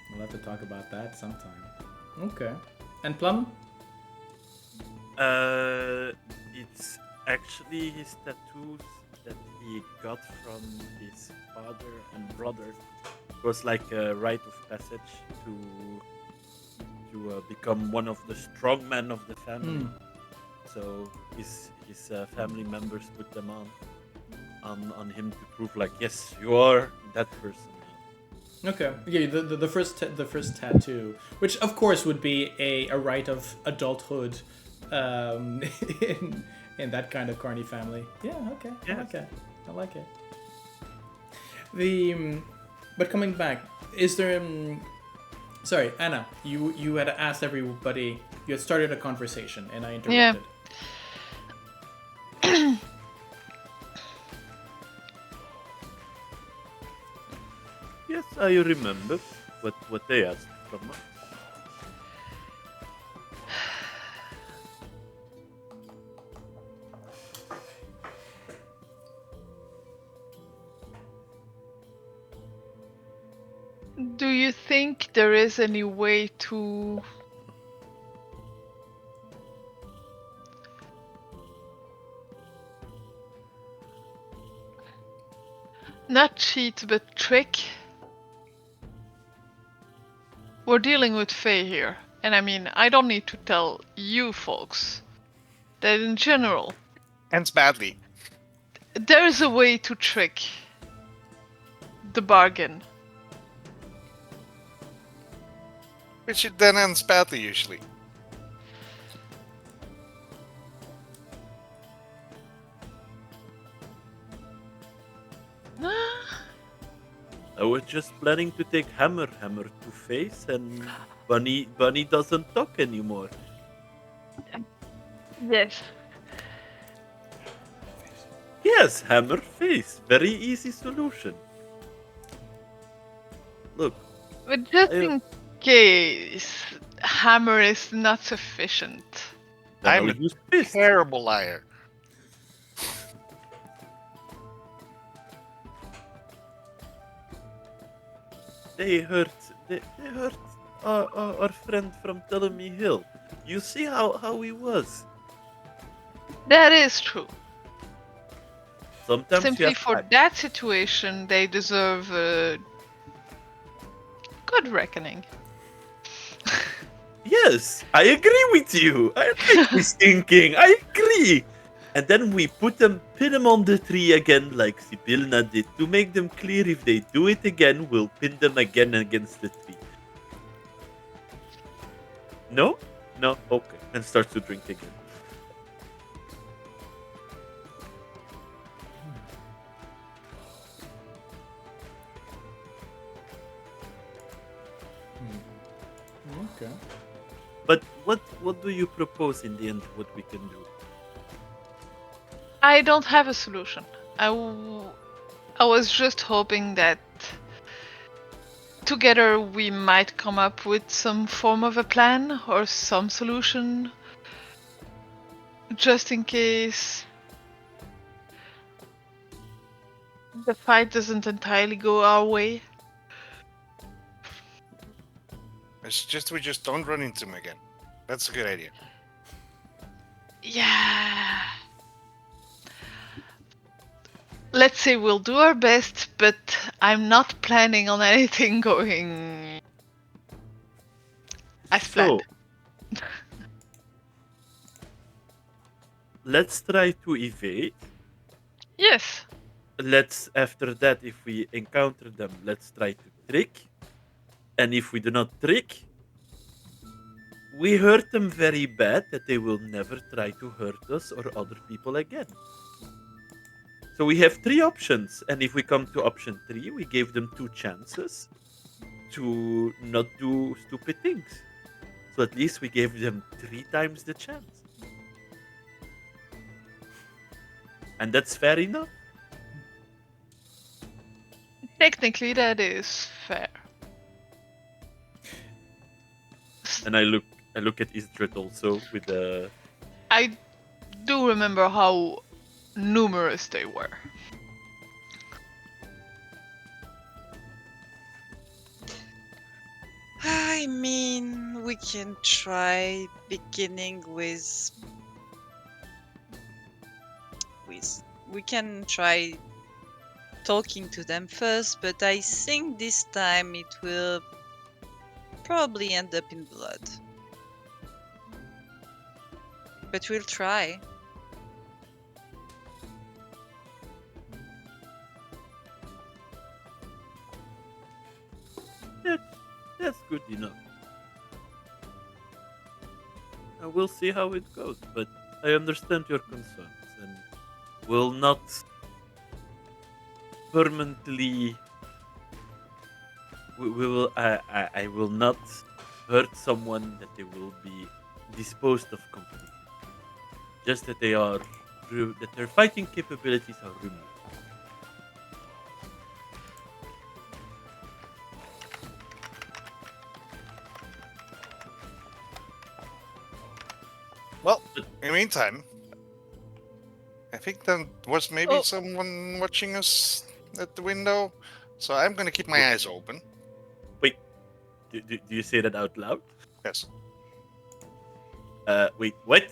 We'll have to talk about that sometime. Okay. And Plum? It's actually his tattoos that he got from his father and brother. It was like a rite of passage to become one of the strong men of the family. So his family members put them on him to prove, like, yes, you are that person. Okay. Yeah, the first tattoo, which of course would be a rite of adulthood, in that kind of carny family. Yeah. Okay. Yes. I like it. But coming back, is there? Sorry, Anna. You had asked everybody. You had started a conversation, and I interrupted. Yeah. Yes, I remember what they asked from us. Do you think there is any way to not cheat but trick? We're dealing with Fae here, and I mean, I don't need to tell you folks that in general, Ends badly. there is a way to trick the bargain. Which it then ends badly usually. I was just planning to take Hammer to face, and Bunny doesn't talk anymore. Yes. Yes, Hammer face. Very easy solution. Look, But just I- in case hammer is not sufficient. then I'm I'll use fist. Terrible liar. They hurt our friend from Telemy Hill. You see how he was. That is true. Sometimes you Simply have for to act. that situation, they deserve a good reckoning. Yes, I agree with you. I like this thinking. I agree. And then we pin them on the tree again, like Sibilna did, to make them clear. If they do it again, we'll pin them again against the tree. No, no, okay. And starts to drink again. Okay. But what do you propose in the end? What we can do? I don't have a solution. I was just hoping that together we might come up with some form of a plan or some solution. Just in case the fight doesn't entirely go our way. It's just we just don't run into him again. That's a good idea. Yeah. Let's say we'll do our best, but I'm not planning on anything going as planned. Let's try to evade. Yes. Let's, after that, if we encounter them, let's try to trick. And if we do not trick, we hurt them very bad that they will never try to hurt us or other people again. So we have 3 options, and if we come to option 3, we gave them 2 chances to not do stupid things. So at least we gave them 3 times the chance. And that's fair enough. Technically, that is fair. And I look at Ysdred also with the. I do remember how numerous they were. I mean, we can try beginning with. We can try talking to them first, but I think this time it will probably end up in blood. But we'll try. That's good enough. And we'll see how it goes, but I understand your concerns and will not permanently. We will. I will not hurt someone that they will be disposed of completely. Just that that their fighting capabilities are removed. Well, in the meantime, I think there was maybe Oh. someone watching us at the window, so I'm gonna keep my eyes open. Wait, do you say that out loud? Yes. Wait, what?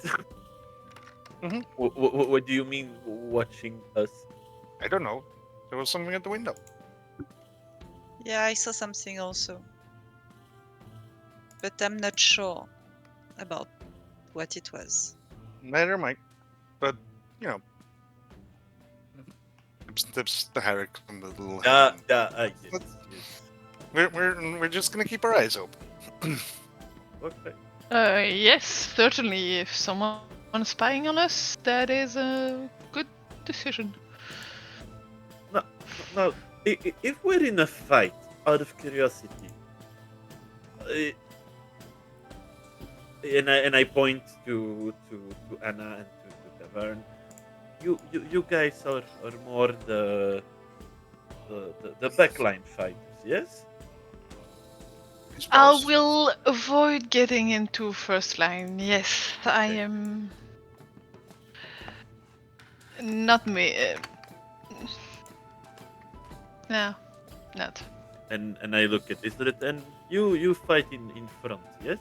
Mhm. What do you mean watching us? I don't know. There was something at the window. Yeah, I saw something also. But I'm not sure about what it was. Neither am I. But, you know. Tips the Herrick from the little hand. Yes, yes. We're just gonna keep our eyes open. Okay. Yes, certainly. If someone's spying on us, that is a good decision. Now, if we're in a fight, out of curiosity, uh, and I point to Anna and to Tavern, you guys are more the backline fighters, yes? I suppose. will avoid getting into first line. Yes, I Okay. am. Not me. No, not. And I look at Ysdred, and you fight in front, yes?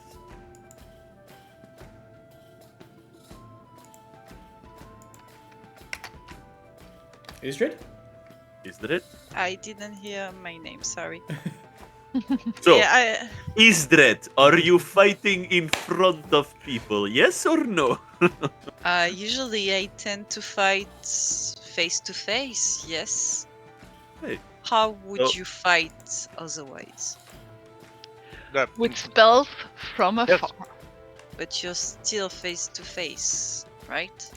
Ysdred? Ysdred? I didn't hear my name, sorry. So, Yeah, Ysdred, are you fighting in front of people, yes or no? usually I tend to fight face to face, yes. Hey. How would Oh. you fight otherwise? With spells from Yes. afar. But you're still face to face, right?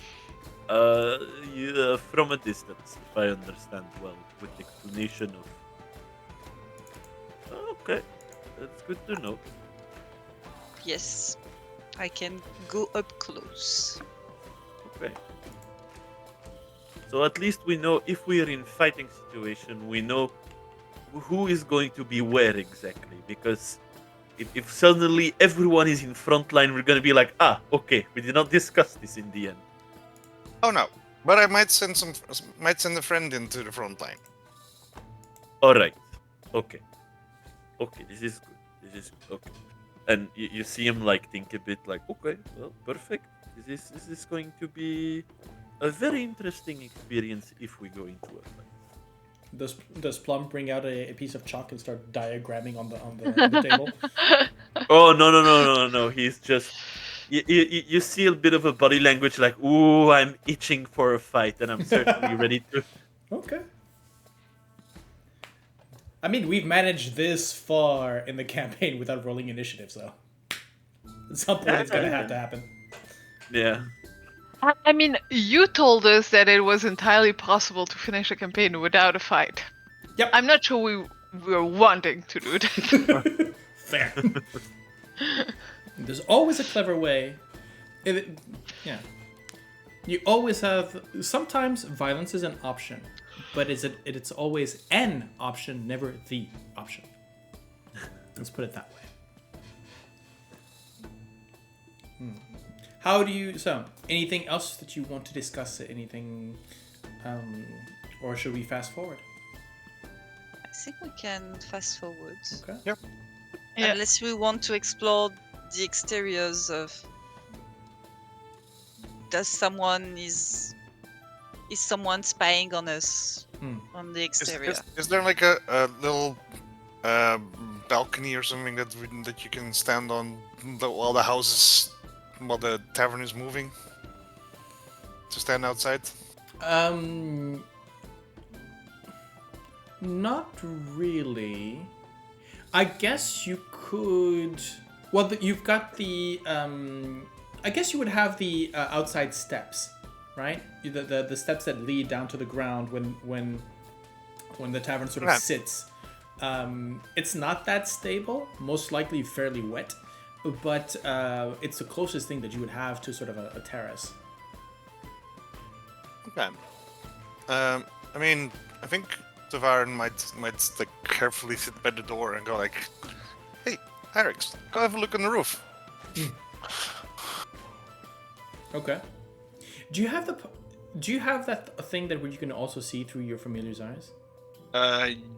Yeah, from a distance, if I understand well, with the explanation of. Okay, that's good to know. Yes. I can go up close. Okay. So at least we know if we are in fighting situation, we know who is going to be where exactly. Because if suddenly everyone is in front line, we're gonna be like, okay, we did not discuss this in the end. Oh no, but I might send a friend into the front line. All right. Okay. Okay, this is good. This is okay. And you see him like think a bit like, okay, well, perfect. This is going to be a very interesting experience if we go into a fight. Does Plum bring out a piece of chalk and start diagramming on the table? Oh no! He's just you see a bit of a body language like, ooh, I'm itching for a fight, and I'm certainly ready to. Okay. I mean, we've managed this far in the campaign without rolling initiative, so at some point it's gonna have to happen. Yeah. I mean, you told us that it was entirely possible to finish a campaign without a fight. Yep. I'm not sure we were wanting to do that. Fair. There's always a clever way. Yeah. You always have. Sometimes violence is an option, but it's always an option, never the option. Let's put it that way. How do you? So, anything else that you want to discuss? Anything, or should we fast forward? I think we can fast forward. Okay. Yeah. Unless we want to explore the exteriors of. Does someone is someone spying on us on the exterior? Is there like a little balcony or something that you can stand on while the tavern is moving? To stand outside? Not really. I guess you could. Well, you've got the. I guess you would have the outside steps, right? The steps that lead down to the ground when the tavern sort of sits. It's not that stable. Most likely fairly wet, but it's the closest thing that you would have to sort of a terrace. Okay. I mean, I think Tavaren might like carefully sit by the door and go like, "Hey, Harrix, go have a look on the roof." Okay. Do you have that thing that you can also see through your familiar's eyes?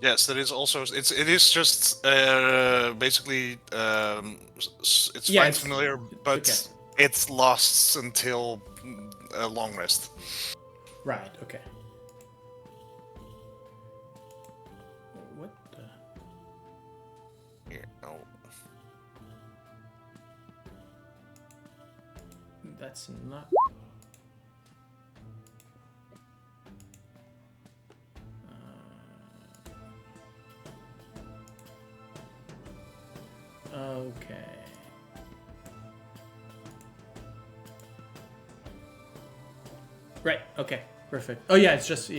Yes, that is also it is just basically it's Yeah, fine it's familiar, but okay. it's lost until a long rest. Right. Okay. What the? Here, oh. That's not. Okay. Right. Okay. Perfect. Oh yeah, it's just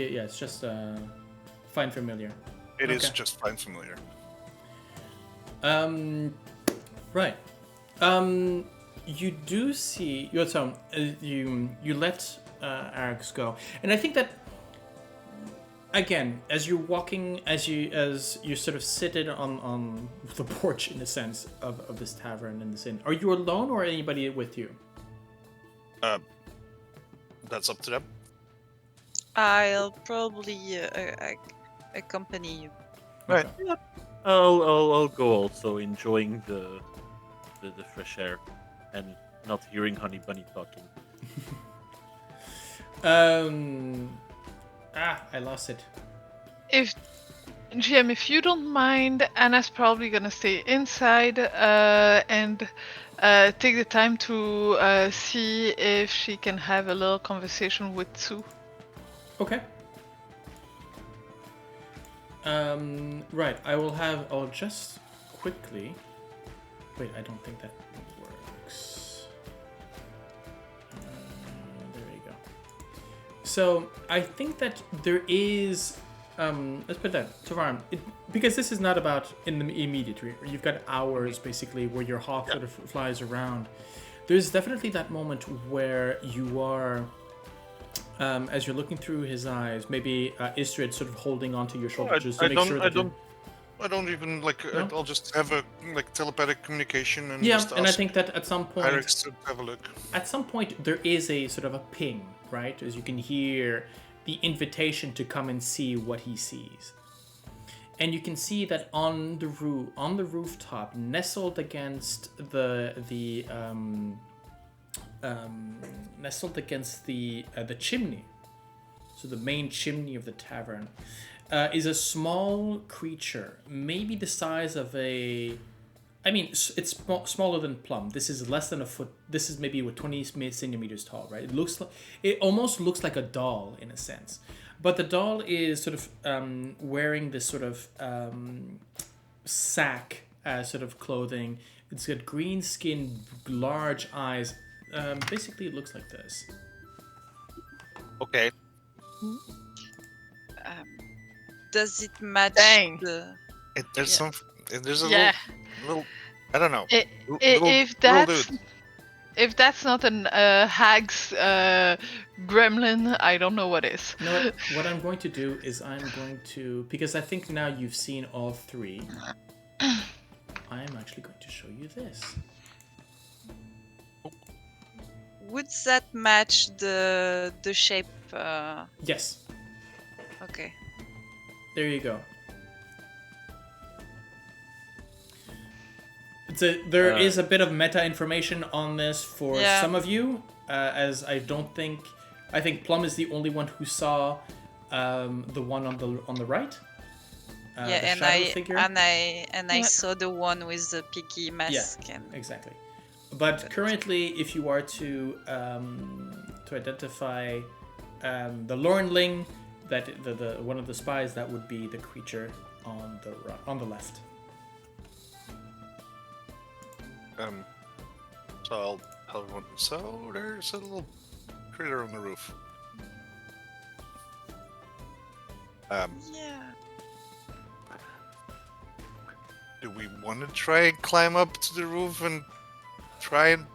find familiar. It is Okay. just fine familiar. Right. You do see you let Arx go, and I think that again, as you're walking, as you're sort of seated on the porch in a sense of this tavern in this inn. Are you alone or anybody with you? That's up to them. I'll probably accompany you. Right. Okay. I'll go also, enjoying the fresh air and not hearing Honey Bunny talking. I lost it. If GM, if you don't mind, Anna's probably gonna stay inside and take the time to see if she can have a little conversation with Sue. Okay. Right. I'll just quickly. Wait, I don't think that works. There you go. So I think that there is. Let's put that Tavaren, because this is not about in the immediate. You've got hours basically where your hawk sort of flies around. There's definitely that moment where you are. As you're looking through his eyes, maybe Ysdred sort of holding onto your shoulder just to make sure that I don't even like. No? I'll just have a telepathic communication and yeah, just and I ask think that at some point, Alex to have a look. at some point there is a sort of a ping, right? As you can hear the invitation to come and see what he sees, and you can see that on the rooftop, nestled against the chimney, so the main chimney of the tavern, is a small creature, maybe the size of a. I mean, it's smaller than Plum. This is less than a foot. This is maybe 20 centimeters tall, right? It almost looks like a doll in a sense, but the doll is sort of wearing this sort of sack sort of clothing. It's got green skin, large eyes. Basically, it looks like this. Okay. Does it match Dang. the? There's Yeah. there's a Yeah. little. I don't know. If that's not an hag's gremlin, I don't know what is. You know what I'm going to do is because I think now you've seen all three, I am actually going to show you this. Would that match the shape? Yes, Okay. there you go. There is a bit of meta information on this for Yeah. some of you, as I think Plum is the only one who saw the one on the right. Yeah, the and shadow I figure. I Yeah. saw the one with the piggy mask. And Exactly. But currently, if you are to identify the Lornling, that the one of the spies, that would be the creature on the left. So I'll tell everyone. So there's a little critter on the roof. yeah. Do we want to try and climb up to the roof and try and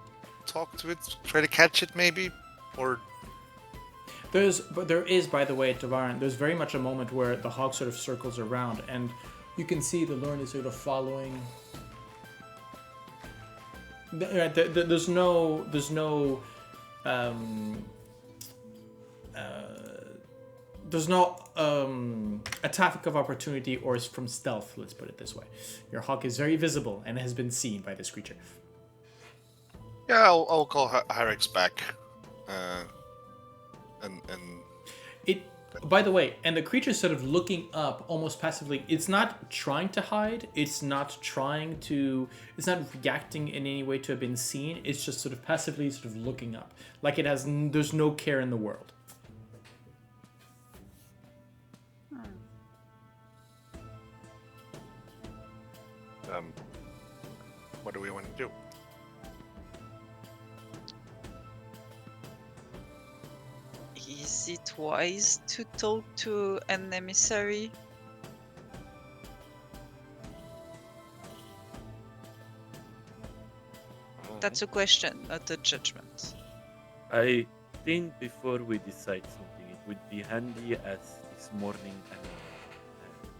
talk to it? Try to catch it, maybe, or There is, by the way, at Tavaren, there's very much a moment where the hawk sort of circles around, and you can see the Lorn is sort of following. There's no attack of opportunity or from stealth. Let's put it this way. Your hawk is very visible and has been seen by this creature. yeah, I'll call Hyrex back. And It. By the way, and the creature's sort of looking up almost passively. It's not trying to hide. It's not reacting in any way to have been seen. It's just sort of passively sort of looking up. Like there's no care in the world. what do we want to do? Is it wise to talk to an emissary? That's a question, not a judgment. I think before we decide something, it would be handy as this morning and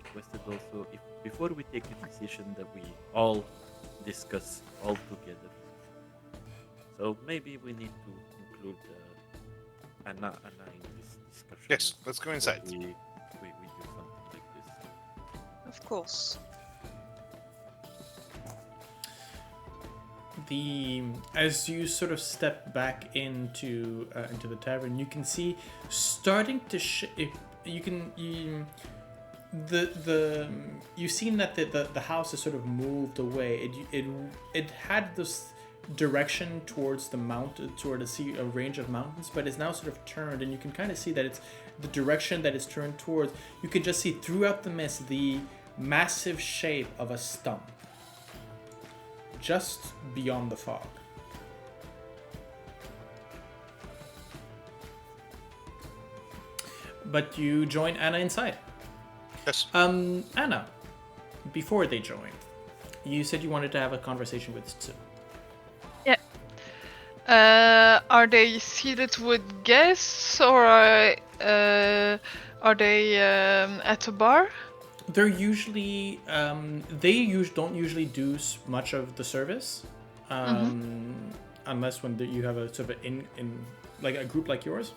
requested also if before we take a decision that we all discuss all together. So maybe we need to include Anna in this discussion. Yes, let's go inside. We do something like this. Of course. As you sort of step back into the tavern, you can see starting to you've seen that the house has sort of moved away. It had this direction towards the mountain, toward a range of mountains, but it's now sort of turned, and you can kind of see that it's the direction that it's turned towards. You can just see throughout the mist the massive shape of a stump just beyond the fog. But you join Anna inside. Yes. Anna, before they joined, you said you wanted to have a conversation with Tsu. Are they seated with guests, or are they at a bar? They're usually don't usually do much of the service, unless when you have a sort of in like a group like yours.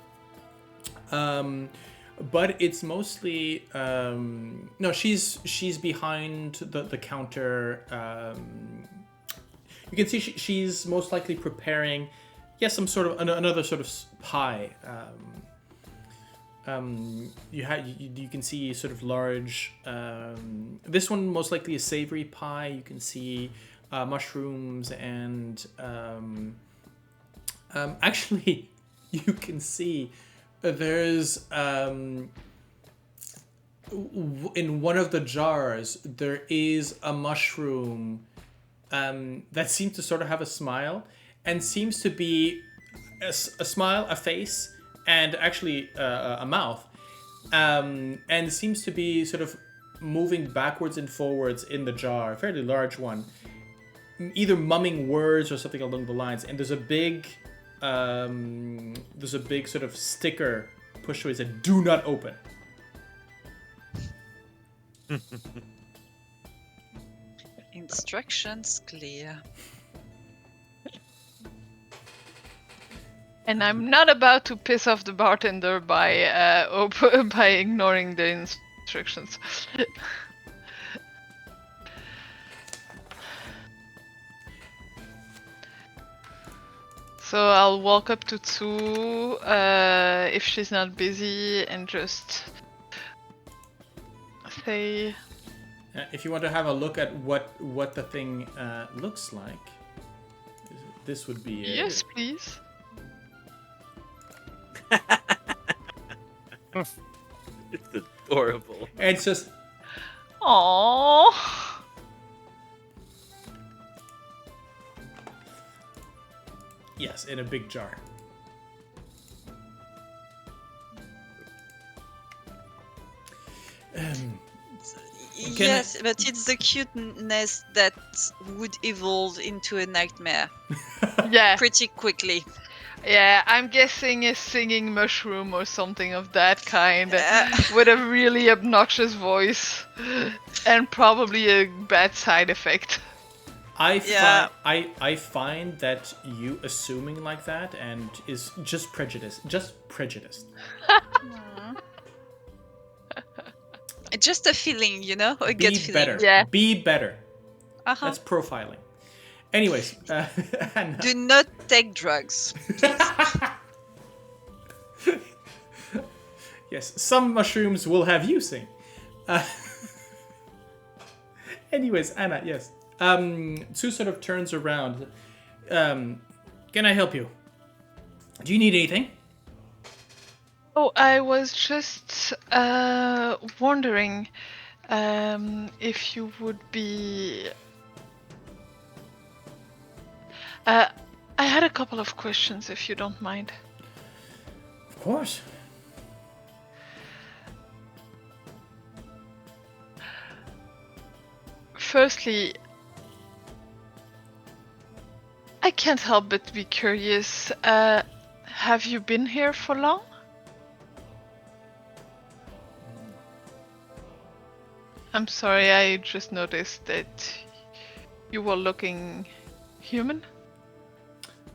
But it's mostly no. She's behind the counter. You can see she's most likely preparing, some sort of another sort of pie. You can see sort of large. This one most likely a savory pie. You can see mushrooms and actually you can see there's in one of the jars there is a mushroom that seems to sort of have a smile and seems to be a smile, a face, and actually a mouth, and seems to be sort of moving backwards and forwards in the jar, a fairly large one, either mumming words or something along the lines. And there's a big sort of sticker pushed away that said, "Do not open." Instructions clear. And I'm not about to piss off the bartender by by ignoring the instructions. So I'll walk up to Tsu if she's not busy and just say, If you want to have a look at what the thing looks like, this would be yes, please. It's adorable. And it's just Aww. yes, in a big jar. Yes, but it's the cuteness that would evolve into a nightmare Yeah. pretty quickly. Yeah, I'm guessing a singing mushroom or something of that kind with a really obnoxious voice and probably a bad side effect. I Yeah. find that you assuming like that and is just prejudiced. Just a feeling, you know? A good Be feeling. better. Yeah. Be better. Uh-huh. That's profiling. Anyways, Anna. Do not take drugs. Yes, some mushrooms will have you sing. Anyways, Anna, yes. Tsu sort of turns around. Can I help you? Do you need anything? Oh, I was just wondering if you would be... I had a couple of questions, if you don't mind. Of course. Firstly, I can't help but be curious. Have you been here for long? I'm sorry, I just noticed that you were looking human.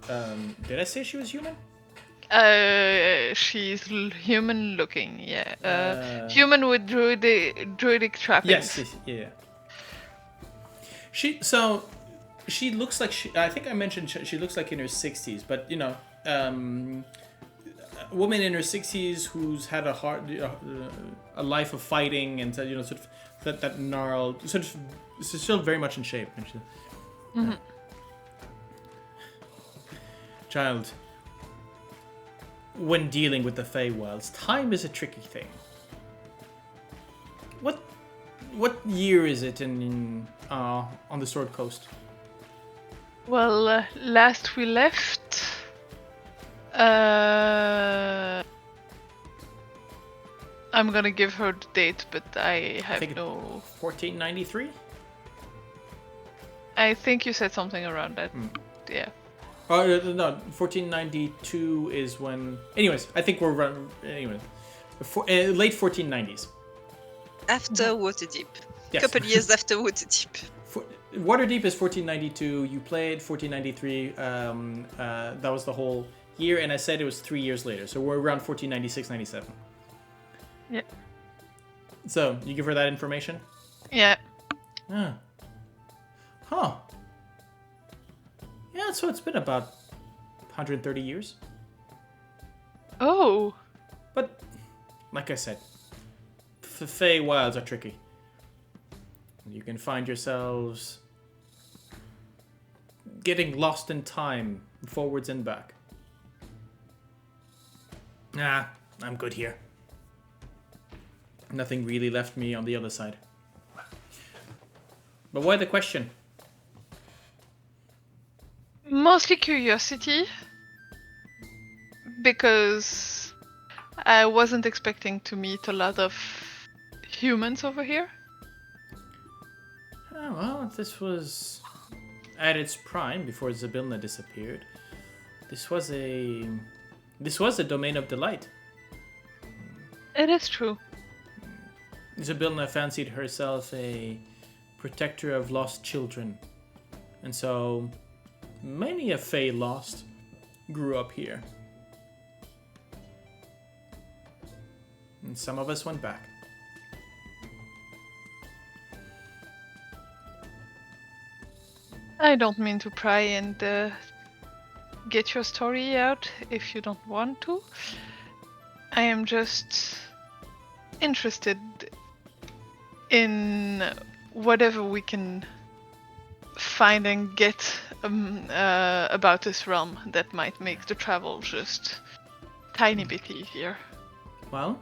Did I say she was human? She's human looking, yeah. Human with druidic trappings. Yes, yeah. She looks like I think I mentioned she looks like in her 60s, but you know, a woman in her 60s who's had a life of fighting and you know, sort of that gnarled, sort of, she's still very much in shape. And Mm-hmm. Child, when dealing with the Feywilds, time is a tricky thing. What year is it on the Sword Coast? Well, last we left, I'm gonna give her the date, but I have no. 1493. I think you said something around that. Yeah. Oh no, 1492 is when. Anyways, I think we're run. Anyways, late 1490s. After Waterdeep. Yes. Couple years after Waterdeep. Waterdeep is 1492. You played 1493. That was the whole year, and I said it was 3 years later. So we're around 1496, 97. Yeah. So you give her that information? Yeah. Yeah. Huh. Yeah, so it's been about 130 years. Oh. But, like I said, Feywilds are tricky. You can find yourselves getting lost in time, forwards and back. Nah, I'm good here. Nothing really left me on the other side. But why the question? Mostly curiosity. Because I wasn't expecting to meet a lot of humans over here. Oh, well, this was at its prime before Zabilna disappeared. This was a domain of delight. It is true. Zabilna fancied herself a protector of lost children. And so many a Fey lost grew up here. And some of us went back. I don't mean to pry and get your story out if you don't want to. I am just interested in whatever we can find and get about this realm that might make the travel just tiny bit easier. Well,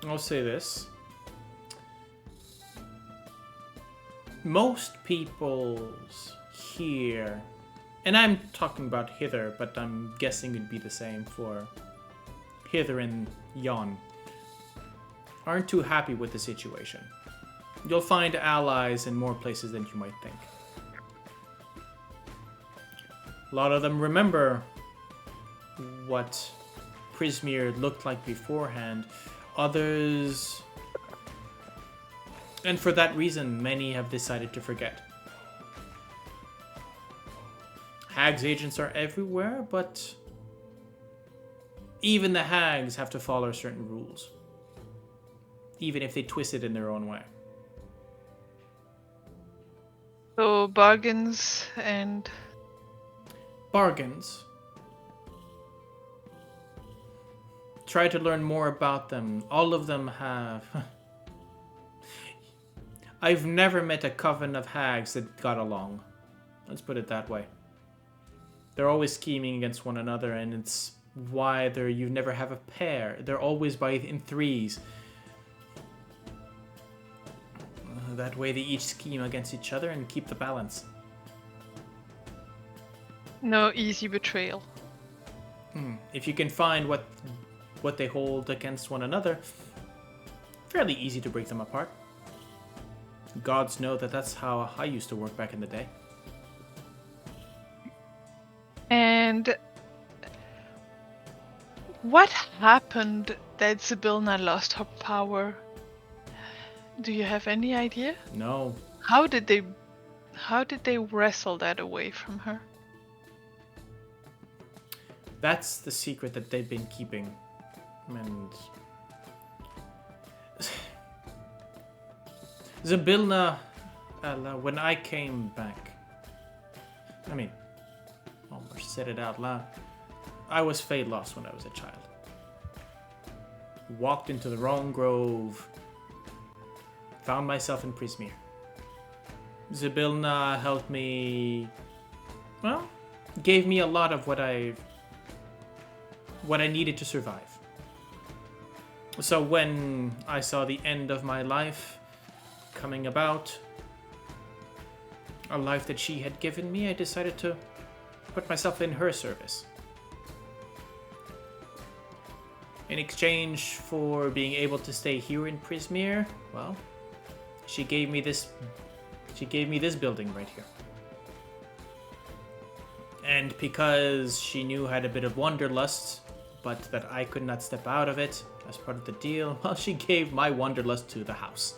I'll say this. Most peoples here, and I'm talking about hither, but I'm guessing it'd be the same for hither and yon, aren't too happy with the situation. You'll find allies in more places than you might think. A lot of them remember what Prismeer looked like beforehand. Others, and for that reason, many have decided to forget. Hags agents are everywhere, but even the hags have to follow certain rules, even if they twist it in their own way. So bargains and... Bargains. Try to learn more about them. All of them have... I've never met a coven of hags that got along. Let's put it that way. They're always scheming against one another, and it's why you never have a pair. They're always in threes. That way they each scheme against each other and keep the balance. No easy betrayal. If you can find what they hold against one another, fairly easy to break them apart. Gods know that that's how I used to work back in the day. And what happened that Zybilna lost her power? Do you have any idea? No. How did they wrestle that away from her? That's the secret that they've been keeping. And Zybilna, when I came back, I mean, almost said it out loud, I was Fey lost when I was a child. Walked into the wrong grove, found myself in Prismeer. Zybilna helped me, well, gave me a lot of what I needed to survive. So when I saw the end of my life coming about, a life that she had given me, I decided to put myself in her service. In exchange for being able to stay here in Prismeer, well, she gave me this building right here. And because she knew I had a bit of wanderlust, but that I could not step out of it as part of the deal, well, she gave my wanderlust to the house.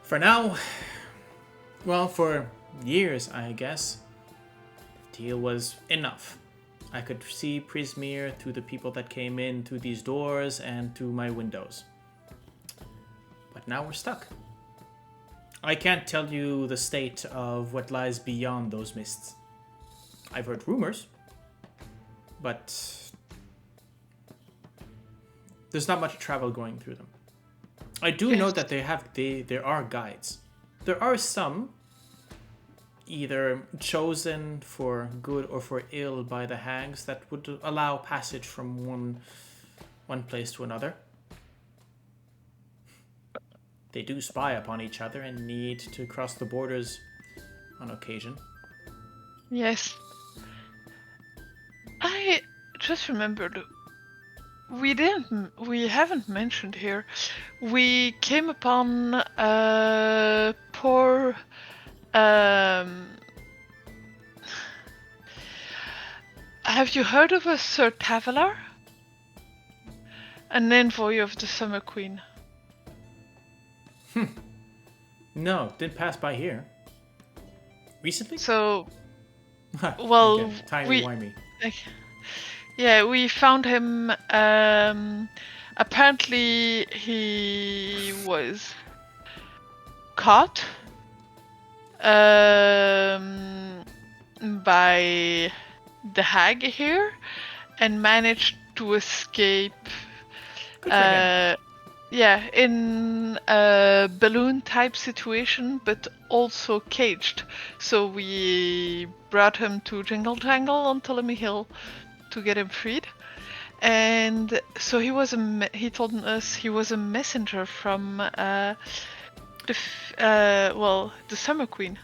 For now, well, for years, I guess, the deal was enough. I could see Prismeer through the people that came in through these doors and through my windows. But now we're stuck. I can't tell you the state of what lies beyond those mists. I've heard rumors, but there's not much travel going through them. I do know that there are guides. There are some either chosen for good or for ill by the hags that would allow passage from one place to another. They do spy upon each other and need to cross the borders on occasion. Yes. I just remembered we haven't mentioned here. We came upon a poor have you heard of a Sir Tavalar? An envoy of the Summer Queen. No, didn't pass by here. Recently? So, well, again, timey-wimey. Yeah, we found him. Apparently, he was caught by the hag here and managed to escape. Good for him. Yeah, in a balloon type situation, but also caged. So we brought him to Jingle Jangle on Ptolemy Hill to get him freed. And so he told us he was a messenger from the Summer Queen.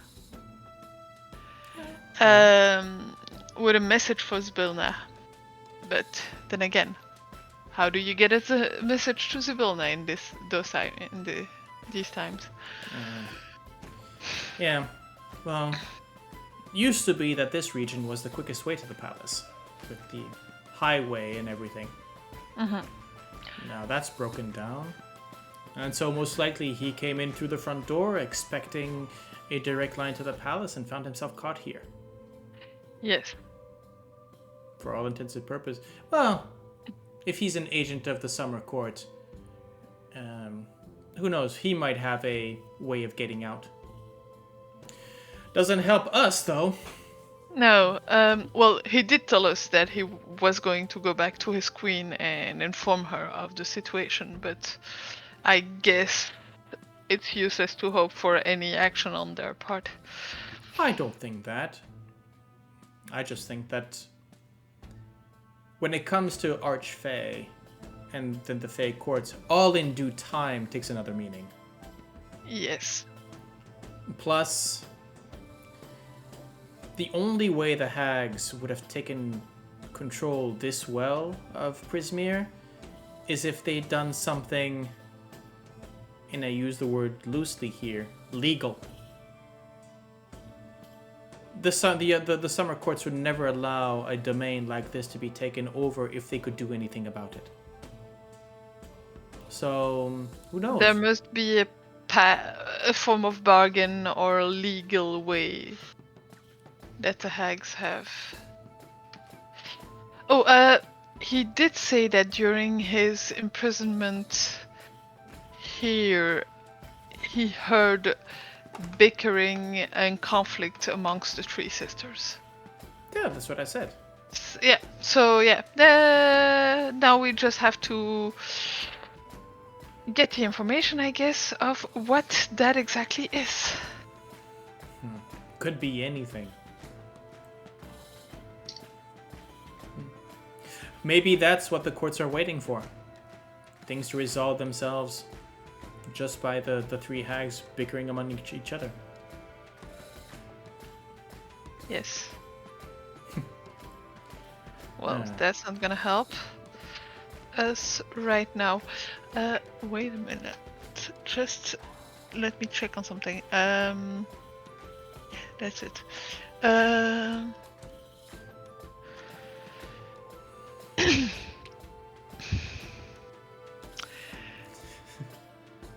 With a message for Zybilna. But then again, how do you get a message to Zybilna in these times? Yeah, well, used to be that this region was the quickest way to the palace, with the highway and everything. Now that's broken down. And so most likely he came in through the front door expecting a direct line to the palace and found himself caught here. Yes. For all intents and purposes. Well, if he's an agent of the Summer Court, who knows, he might have a way of getting out. Doesn't help us, though. No, well, he did tell us that he was going to go back to his queen and inform her of the situation, but I guess it's useless to hope for any action on their part. I don't think that. I just think that when it comes to Archfey and then the Fey courts, all in due time takes another meaning. Yes. Plus, the only way the hags would have taken control this well of Prismeer is if they'd done something, and I use the word loosely here, legal. The summer courts would never allow a domain like this to be taken over if they could do anything about it. So, who knows? There must be a form of bargain or a legal way that the hags have. Oh, he did say that during his imprisonment here, he heard bickering and conflict amongst the three sisters. Yeah, that's what I said. Yeah, so yeah, now we just have to get the information, I guess, of what that exactly is. Could be anything. Maybe that's what the courts are waiting for. Things to resolve themselves just by the three hags bickering among each other. Yes. Well, that's not gonna help us right now. Wait a minute. Just let me check on something. That's it.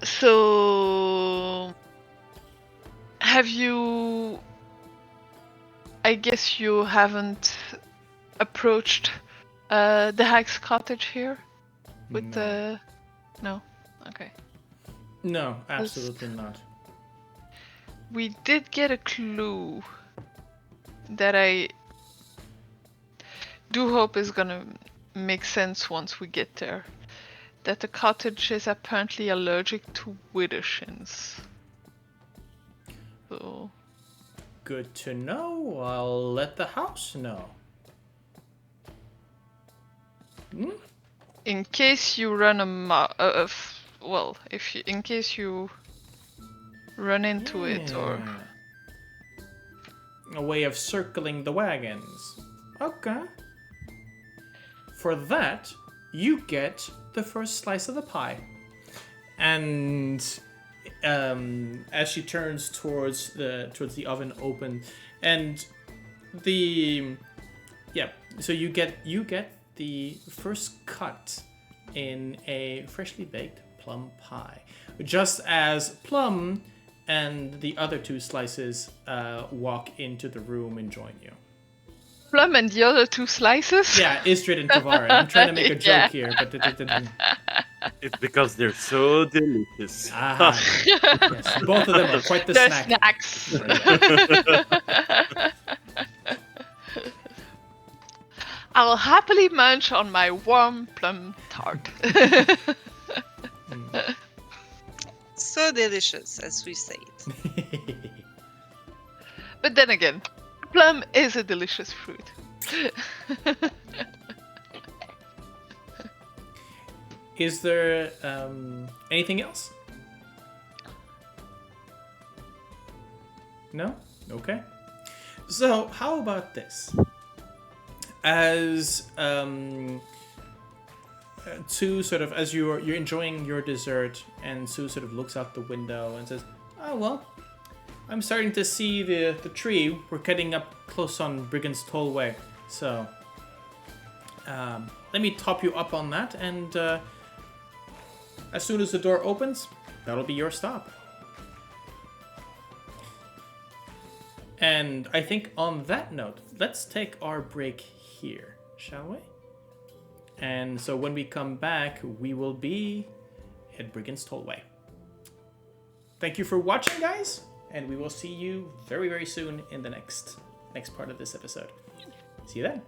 So, have you... I guess you haven't approached the hag's cottage here? With the... No? Okay. No, absolutely not. We did get a clue that I do hope is gonna make sense once we get there. That the cottage is apparently allergic to widdershins. So... Good to know. I'll let the house know. In case you run in case you run into it, or a way of circling the wagons. Okay. For that, you get the first slice of the pie. And as she turns towards the oven open, and so you get the first cut in a freshly baked plum pie, just as Plum and the other two slices walk into the room and join you. Plum and the other two slices? Yeah, Ysdred and Tavaren. I'm trying to make a joke here, but it didn't. It's because they're so delicious. Yes, both of them are quite the snack. Snacks. I'll happily munch on my warm plum tart. So delicious, as we say it. But then again, plum is a delicious fruit. Is there anything else? No? Okay. So, how about this? As Sue sort of, as you're enjoying your dessert, and Sue sort of looks out the window and says, "Oh well, I'm starting to see the tree. We're getting up close on Brigand's Tollway, so let me top you up on that, and as soon as the door opens, that'll be your stop." And I think on that note, let's take our break here, shall we? And so when we come back, we will be at Brigand's Tollway. Thank you for watching, guys, and we will see you very, very soon in the next part of this episode. See you then.